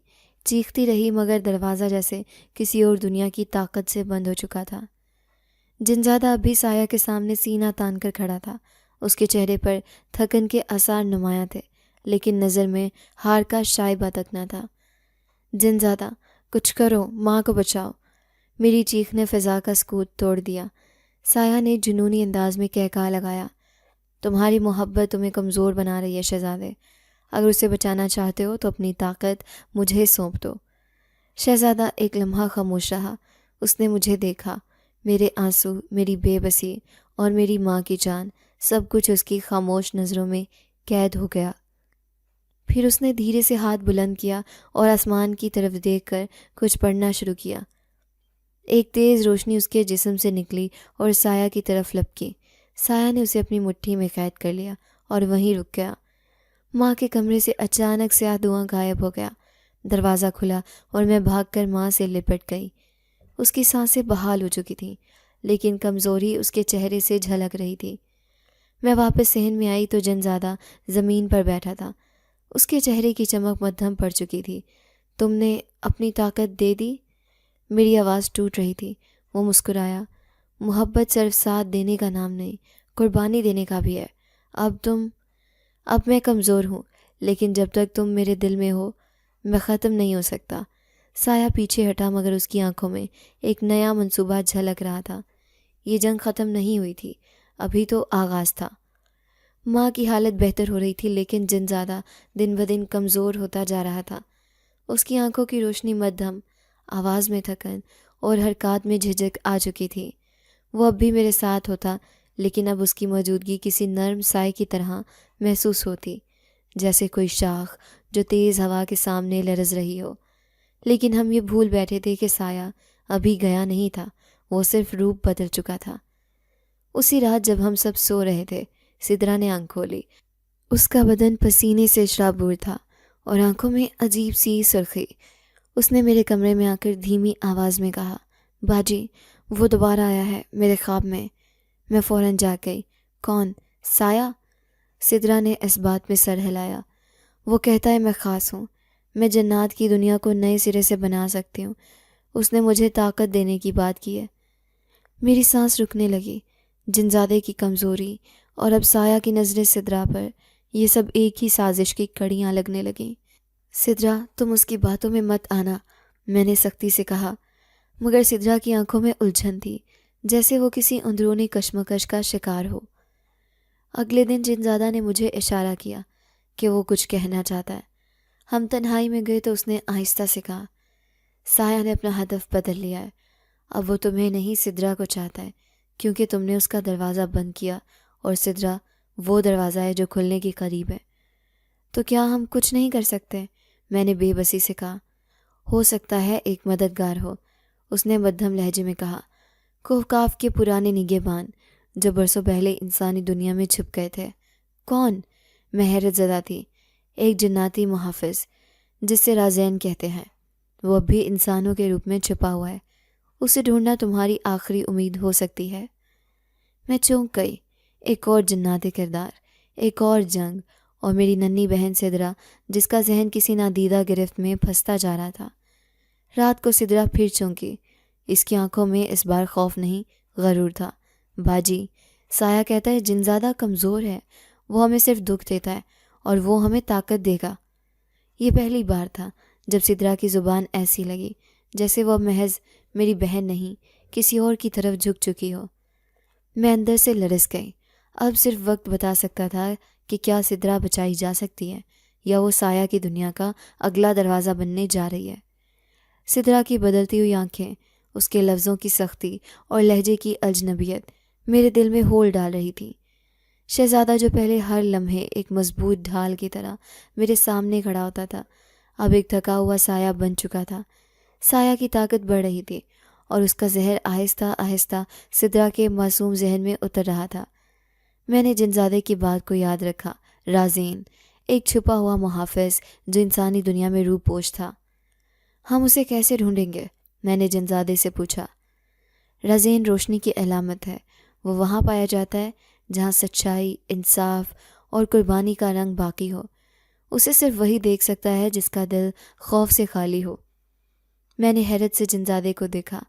چیختی رہی، مگر دروازہ جیسے کسی اور دنیا کی طاقت سے بند ہو چکا تھا۔ جنزادہ اب بھی سایہ کے سامنے سینہ تان کر کھڑا تھا۔ اس کے چہرے پر تھکن کے آثار نمایاں تھے، لیکن نظر میں ہار کا شائبہ تک نہ تھا۔ جنزادہ، کچھ کرو، ماں کو بچاؤ۔ میری چیخ نے فضا کا سکوت توڑ دیا۔ سایہ نے جنونی انداز میں کہکہا لگایا، تمہاری محبت تمہیں کمزور بنا رہی ہے شہزادے۔ اگر اسے بچانا چاہتے ہو تو اپنی طاقت مجھے سونپ دو۔ شہزادہ ایک لمحہ خاموش رہا۔ اس نے مجھے دیکھا۔ میرے آنسو، میری بے بسی اور میری ماں کی جان، سب کچھ اس کی خاموش نظروں میں قید ہو گیا۔ پھر اس نے دھیرے سے ہاتھ بلند کیا اور آسمان کی طرف دیکھ کر کچھ پڑھنا شروع کیا۔ ایک تیز روشنی اس کے جسم سے نکلی اور سایہ کی طرف لپکی۔ سایہ نے اسے اپنی مٹھی میں قید کر لیا اور وہیں رک گیا۔ ماں کے کمرے سے اچانک سیاہ دھواں غائب ہو گیا۔ دروازہ کھلا اور میں بھاگ کر ماں سے لپٹ گئی۔ اس کی سانسیں بحال ہو چکی تھیں، لیکن کمزوری اس کے چہرے سے جھلک رہی تھی۔ میں واپس صحن میں آئی تو جنزادہ زمین پر بیٹھا تھا۔ اس کے چہرے کی چمک مدھم پڑ چکی تھی۔ تم نے اپنی طاقت دے دی؟ میری آواز ٹوٹ رہی تھی۔ وہ مسکرایا، محبت صرف ساتھ دینے کا نام نہیں، قربانی دینے کا بھی ہے۔ اب میں کمزور ہوں، لیکن جب تک تم میرے دل میں ہو، میں ختم نہیں ہو سکتا۔ سایہ پیچھے ہٹا، مگر اس کی آنکھوں میں ایک نیا منصوبہ جھلک رہا تھا۔ یہ جنگ ختم نہیں ہوئی تھی، ابھی تو آغاز تھا۔ ماں کی حالت بہتر ہو رہی تھی، لیکن جنزادہ دن بدن کمزور ہوتا جا رہا تھا۔ اس کی آنکھوں کی روشنی مدھم، آواز میں تھکن اور حرکات میں جھجک آ چکی تھی۔ وہ اب بھی میرے ساتھ ہوتا، لیکن اب اس کی موجودگی کسی نرم سائے کی طرح محسوس ہوتی، جیسے کوئی شاخ جو تیز ہوا کے سامنے لرز رہی ہو۔ لیکن ہم یہ بھول بیٹھے تھے کہ سایہ ابھی گیا نہیں تھا، وہ صرف روپ بدل چکا تھا۔ اسی رات جب ہم سب سو رہے تھے، سدرا نے آنکھ کھولی۔ اس کا بدن پسینے سے شرابور تھا اور آنکھوں میں عجیب سی سرخی۔ اس نے میرے کمرے میں آ کر دھیمی آواز میں کہا، باجی، وہ دوبارہ آیا ہے میرے خواب میں۔ میں فوراً جاگ گئی۔ کون؟ سایہ؟ سدرا نے اس بات میں سر ہلایا۔ وہ کہتا ہے میں خاص ہوں، میں جنات کی دنیا کو نئے سرے سے بنا سکتی ہوں۔ اس نے مجھے طاقت دینے کی بات کی ہے۔ میری سانس رکنے لگی۔ جنزادے کی کمزوری اور اب سایہ کی نظریں سدرا پر، یہ سب ایک ہی سازش کی کڑیاں لگنے لگیں۔ سدرا، تم اس کی باتوں میں مت آنا، میں نے سختی سے کہا، مگر سدرا کی آنکھوں میں الجھن تھی، جیسے وہ کسی اندرونی کشمکش کا شکار ہو۔ اگلے دن جنزادہ نے مجھے اشارہ کیا کہ وہ کچھ کہنا چاہتا ہے۔ ہم تنہائی میں گئے تو اس نے آہستہ سے کہا، سایہ نے اپنا ہدف بدل لیا ہے۔ اب وہ تمہیں نہیں، سدرا کو چاہتا ہے، کیونکہ تم نے اس کا دروازہ بند کیا، اور سدرا وہ دروازہ ہے جو کھلنے کے قریب ہے۔ تو کیا ہم کچھ نہیں کر سکتے؟ میں نے بے بسی سے کہا۔ ہو سکتا ہے ایک مددگار ہو، اس نے مدھم لہجے میں کہا، کوہکاف کے پرانے نگہبان جو برسوں پہلے انسانی دنیا میں چھپ گئے تھے۔ کون؟ میں حیرت زدہ تھی۔ ایک جناتی محافظ جس سے رازین کہتے ہیں، وہ اب بھی انسانوں کے روپ میں چھپا ہوا ہے۔ اسے ڈھونڈنا تمہاری آخری امید ہو سکتی ہے۔ میں چونک گئی۔ ایک اور جناتی کردار، ایک اور جنگ، اور میری ننھی بہن سدرا جس کا ذہن کسی نادیدہ گرفت میں پھنستا جا رہا تھا۔ رات کو سدرا پھر چونکی۔ اس کی آنکھوں میں اس بار خوف نہیں، غرور تھا۔ باجی، سایہ کہتا ہے جنزادہ کمزور ہے، وہ ہمیں صرف دکھ دیتا ہے اور وہ ہمیں طاقت دے گا۔ یہ پہلی بار تھا جب سدرا کی زبان ایسی لگی جیسے وہ محض میری بہن نہیں، کسی اور کی طرف جھک چکی ہو۔ میں اندر سے لرز گئی۔ اب صرف وقت بتا سکتا تھا کہ کیا سدرا بچائی جا سکتی ہے یا وہ سایہ کی دنیا کا اگلا دروازہ بننے جا رہی ہے۔ سدرا کی بدلتی ہوئی آنکھیں، اس کے لفظوں کی سختی اور لہجے کی اجنبیت میرے دل میں ہول ڈال رہی تھی۔ شہزادہ جو پہلے ہر لمحے ایک مضبوط ڈھال کی طرح میرے سامنے کھڑا ہوتا تھا، اب ایک تھکا ہوا سایہ بن چکا تھا۔ سایہ کی طاقت بڑھ رہی تھی اور اس کا زہر آہستہ آہستہ سدرا کے معصوم ذہن میں اتر رہا تھا۔ میں نے جنزادے کی بات کو یاد رکھا۔ رازین، ایک چھپا ہوا محافظ جو انسانی دنیا میں روح پوش تھا۔ ہم اسے کیسے ڈھونڈیں گے؟ میں نے جنزادے سے پوچھا۔ رازین روشنی کی علامت ہے۔ وہ وہاں پایا جاتا ہے جہاں سچائی، انصاف اور قربانی کا رنگ باقی ہو۔ اسے صرف وہی دیکھ سکتا ہے جس کا دل خوف سے خالی ہو۔ میں نے حیرت سے جنزادے کو دیکھا۔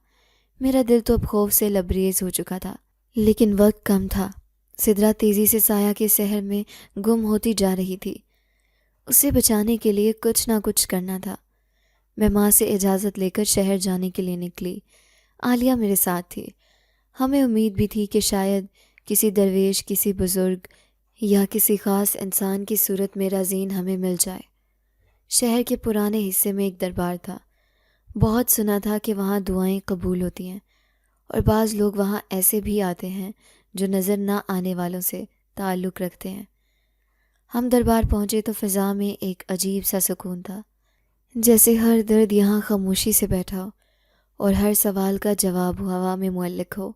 میرا دل تو اب خوف سے لبریز ہو چکا تھا، لیکن وقت کم تھا۔ سدرا تیزی سے سایہ کے شہر میں گم ہوتی جا رہی تھی۔ اسے بچانے کے لیے کچھ نہ کچھ کرنا تھا۔ میں ماں سے اجازت لے کر شہر جانے کے لیے نکلی۔ عالیہ میرے ساتھ تھی۔ ہمیں امید بھی تھی کہ شاید کسی درویش، کسی بزرگ یا کسی خاص انسان کی صورت میں رازین ہمیں مل جائے۔ شہر کے پرانے حصے میں ایک دربار تھا۔ بہت سنا تھا کہ وہاں دعائیں قبول ہوتی ہیں، اور بعض لوگ وہاں ایسے بھی آتے ہیں جو نظر نہ آنے والوں سے تعلق رکھتے ہیں۔ ہم دربار پہنچے تو فضا میں ایک عجیب سا سکون تھا، جیسے ہر درد یہاں خاموشی سے بیٹھا ہو اور ہر سوال کا جواب ہوا میں معلق ہو۔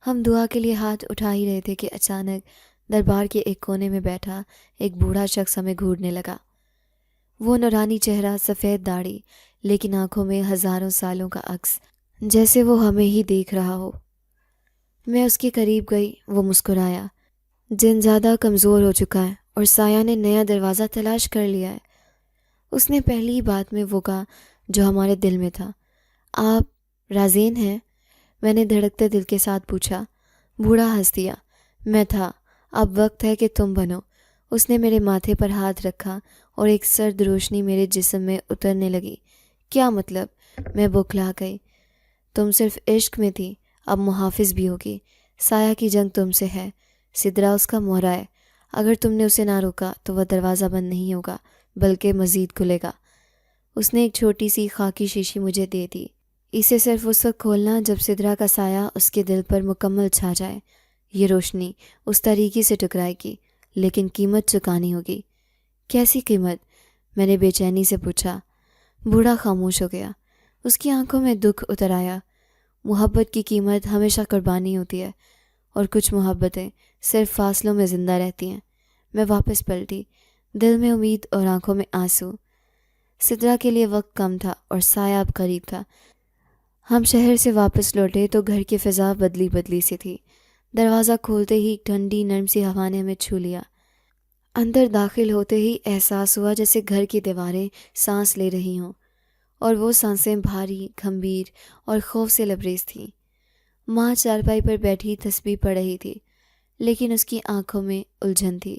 ہم دعا کے لیے ہاتھ اٹھا ہی رہے تھے کہ اچانک دربار کے ایک کونے میں بیٹھا ایک بوڑھا شخص ہمیں گھورنے لگا۔ وہ نورانی چہرہ، سفید داڑھی، لیکن آنکھوں میں ہزاروں سالوں کا عکس، جیسے وہ ہمیں ہی دیکھ رہا ہو۔ میں اس کے قریب گئی۔ وہ مسکرایا۔ جنزادہ کمزور ہو چکا ہے اور سایہ نے نیا دروازہ تلاش کر لیا ہے۔ اس نے پہلی بات میں وہ کہا جو ہمارے دل میں تھا۔ آپ رازین ہیں؟ میں نے دھڑکتے دل کے ساتھ پوچھا۔ بوڑھا ہنس دیا۔ میں تھا، اب وقت ہے کہ تم بنو۔ اس نے میرے ماتھے پر ہاتھ رکھا اور ایک سرد روشنی میرے جسم میں اترنے لگی۔ کیا مطلب؟ میں بوکھلا گئی۔ تم صرف عشق میں تھی، اب محافظ بھی ہوگی۔ سایہ کی جنگ تم سے ہے، سدرا اس کا مہرہ ہے۔ اگر تم نے اسے نہ روکا تو وہ دروازہ بند نہیں ہوگا بلکہ مزید کھلے گا۔ اس نے ایک چھوٹی سی خاکی شیشی مجھے دے دی۔ اسے صرف اس وقت کھولنا جب سدرا کا سایہ اس کے دل پر مکمل چھا جائے۔ یہ روشنی اس تاریکی سے ٹکرائے گی، لیکن قیمت چکانی ہوگی۔ کیسی قیمت؟ میں نے بے چینی سے پوچھا۔ بوڑھا خاموش ہو گیا۔ اس کی آنکھوں میں دکھ اتر آیا۔ محبت کی قیمت ہمیشہ قربانی ہوتی ہے، اور کچھ محبتیں صرف فاصلوں میں زندہ رہتی ہیں۔ میں واپس پلٹی، دل میں امید اور آنکھوں میں آنسو۔ سدرا کے لیے وقت کم تھا اور سایہ اب قریب تھا۔ ہم شہر سے واپس لوٹے تو گھر کی فضا بدلی بدلی سی تھی۔ دروازہ کھولتے ہی ٹھنڈی نرم سی ہوا نے ہمیں چھو لیا۔ اندر داخل ہوتے ہی احساس ہوا جیسے گھر کی دیواریں سانس لے رہی ہوں، اور وہ سانسیں بھاری، گھمبیر اور خوف سے لبریز تھیں۔ ماں چارپائی پر بیٹھی تسبیح پڑھ رہی تھی، لیکن اس کی آنکھوں میں الجھن تھی۔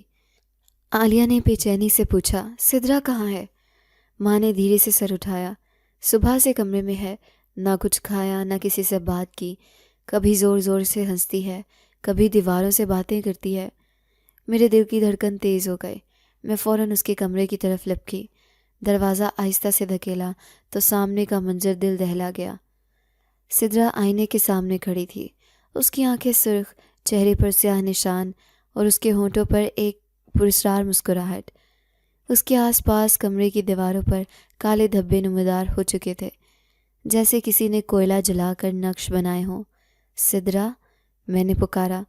عالیہ نے بے چینی سے پوچھا، سدرا کہاں ہے؟ ماں نے دھیرے سے سر اٹھایا۔ صبح سے کمرے میں ہے، نہ کچھ کھایا نہ کسی سے بات کی۔ کبھی زور زور سے ہنستی ہے، کبھی دیواروں سے باتیں کرتی ہے۔ میرے دل کی دھڑکن تیز ہو گئی۔ میں فوراً اس کے کمرے کی طرف لپکی۔ دروازہ آہستہ سے دھکیلا تو سامنے کا منظر دل دہلا گیا۔ سدرا آئینے کے سامنے کھڑی تھی۔ اس کی آنکھیں سرخ، چہرے پر سیاہ نشان اور اس کے ہونٹوں پر ایک پراسرار مسکراہٹ۔ اس کے آس پاس کمرے کی دیواروں پر کالے دھبے نمودار ہو چکے تھے، جیسے کسی نے کوئلہ جلا کر نقش بنائے ہوں۔ سدرا، میں نے پکارا۔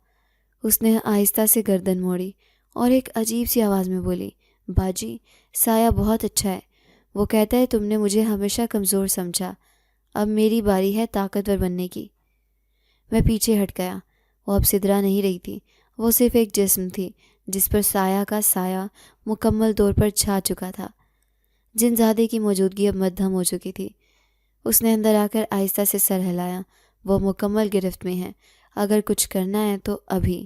اس نے آہستہ سے گردن موڑی اور ایک عجیب سی آواز میں بولی، باجی، سایہ بہت اچھا ہے۔ وہ کہتا ہے تم نے مجھے ہمیشہ کمزور سمجھا، اب میری باری ہے طاقتور بننے کی۔ میں پیچھے ہٹ گیا۔ وہ اب سدرا نہیں رہی تھی، وہ صرف ایک جسم تھی جس پر سایہ کا سایہ مکمل طور پر چھا چکا تھا۔ جنزادے کی موجودگی اب مدھم ہو چکی تھی۔ اس نے اندر آ کر آہستہ سے سر ہلایا۔ وہ مکمل گرفت میں ہے، اگر کچھ کرنا ہے تو ابھی۔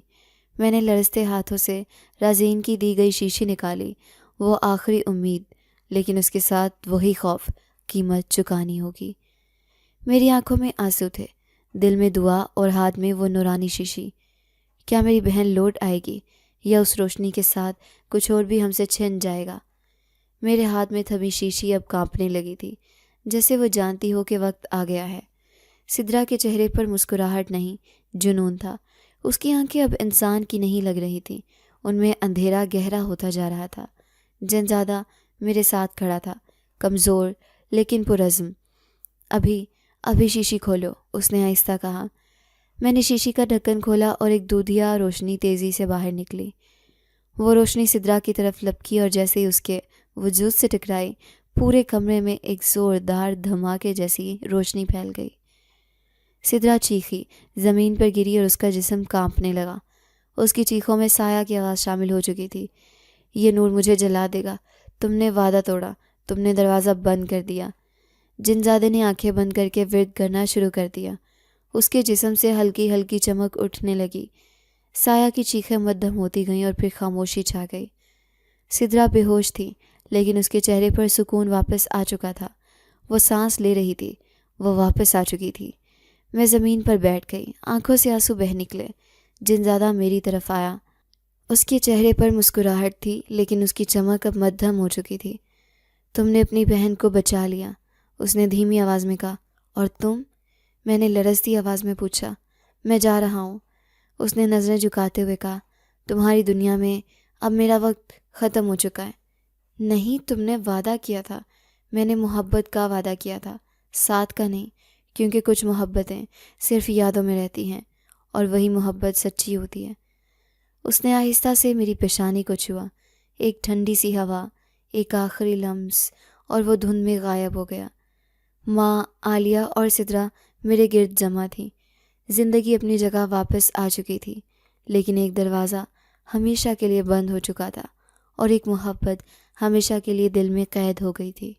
میں نے لرزتے ہاتھوں سے رازین کی دی گئی شیشی نکالی۔ وہ آخری امید، لیکن اس کے ساتھ وہی خوف، قیمت چکانی ہوگی۔ میری آنکھوں میں آنسو تھے، دل میں دعا اور ہاتھ میں وہ نورانی شیشی۔ کیا میری بہن لوٹ آئے گی، یا اس روشنی کے ساتھ کچھ اور بھی ہم سے چھن جائے گا؟ میرے ہاتھ میں تھمی شیشی اب کانپنے لگی تھی، جیسے وہ جانتی ہو کہ وقت آ گیا ہے۔ سدرا کے چہرے پر مسکراہٹ نہیں، جنون تھا۔ اس کی آنکھیں اب انسان کی نہیں لگ رہی تھیں، ان میں اندھیرا گہرا ہوتا جا رہا تھا۔ جنزادہ میرے ساتھ کھڑا تھا، کمزور لیکن پرعزم۔ ابھی ابھی شیشی کھولو، اس نے آہستہ کہا۔ میں نے شیشی کا ڈھکن کھولا اور ایک دودھیا روشنی تیزی سے باہر نکلی۔ وہ روشنی سدرا کی طرف لپکی اور جیسے ہی اس کے وجود سے ٹکرائی، پورے کمرے میں ایک زوردار دھماکے جیسی روشنی پھیل گئی۔ سدرا چیخی، زمین پر گری اور اس کا جسم کانپنے لگا۔ اس کی چیخوں میں سایہ کی آواز شامل ہو چکی تھی۔ یہ نور مجھے جلا دے گا، تم نے وعدہ توڑا، تم نے دروازہ بند کر دیا۔ جنزادے نے آنکھیں بند کر کے ورد کرنا شروع کر دیا۔ اس کے جسم سے ہلکی ہلکی چمک اٹھنے لگی۔ سایہ کی چیخیں مدھم ہوتی گئیں اور پھر خاموشی چھا گئی۔ سدرا بے ہوش تھی، لیکن اس کے چہرے پر سکون واپس آ چکا تھا۔ وہ سانس لے رہی تھی، وہ واپس آ چکی تھی۔ میں زمین پر بیٹھ گئی، آنکھوں سے آنسو بہہ نکلے۔ جنزادہ میری طرف آیا۔ اس کے چہرے پر مسکراہٹ تھی، لیکن اس کی چمک اب مدھم ہو چکی تھی۔ تم نے اپنی بہن کو بچا لیا، اس نے دھیمی آواز میں کہا۔ اور تم؟ میں نے لرزتی آواز میں پوچھا۔ میں جا رہا ہوں، اس نے نظریں جھکاتے ہوئے کہا۔ تمہاری دنیا میں اب میرا وقت ختم ہو چکا ہے۔ نہیں، تم نے وعدہ کیا تھا۔ میں نے محبت کا وعدہ کیا تھا، ساتھ کا نہیں، کیونکہ کچھ محبتیں صرف یادوں میں رہتی ہیں اور وہی محبت سچی ہوتی ہے۔ اس نے آہستہ سے میری پیشانی کو چھوا۔ ایک ٹھنڈی سی ہوا، ایک آخری لمس، اور وہ دھند میں غائب ہو گیا۔ ماں، عالیہ اور سدرا میرے گرد جمع تھیں۔ زندگی اپنی جگہ واپس آ چکی تھی، لیکن ایک دروازہ ہمیشہ کے لیے بند ہو چکا تھا اور ایک محبت ہمیشہ کے لیے دل میں قید ہو گئی تھی۔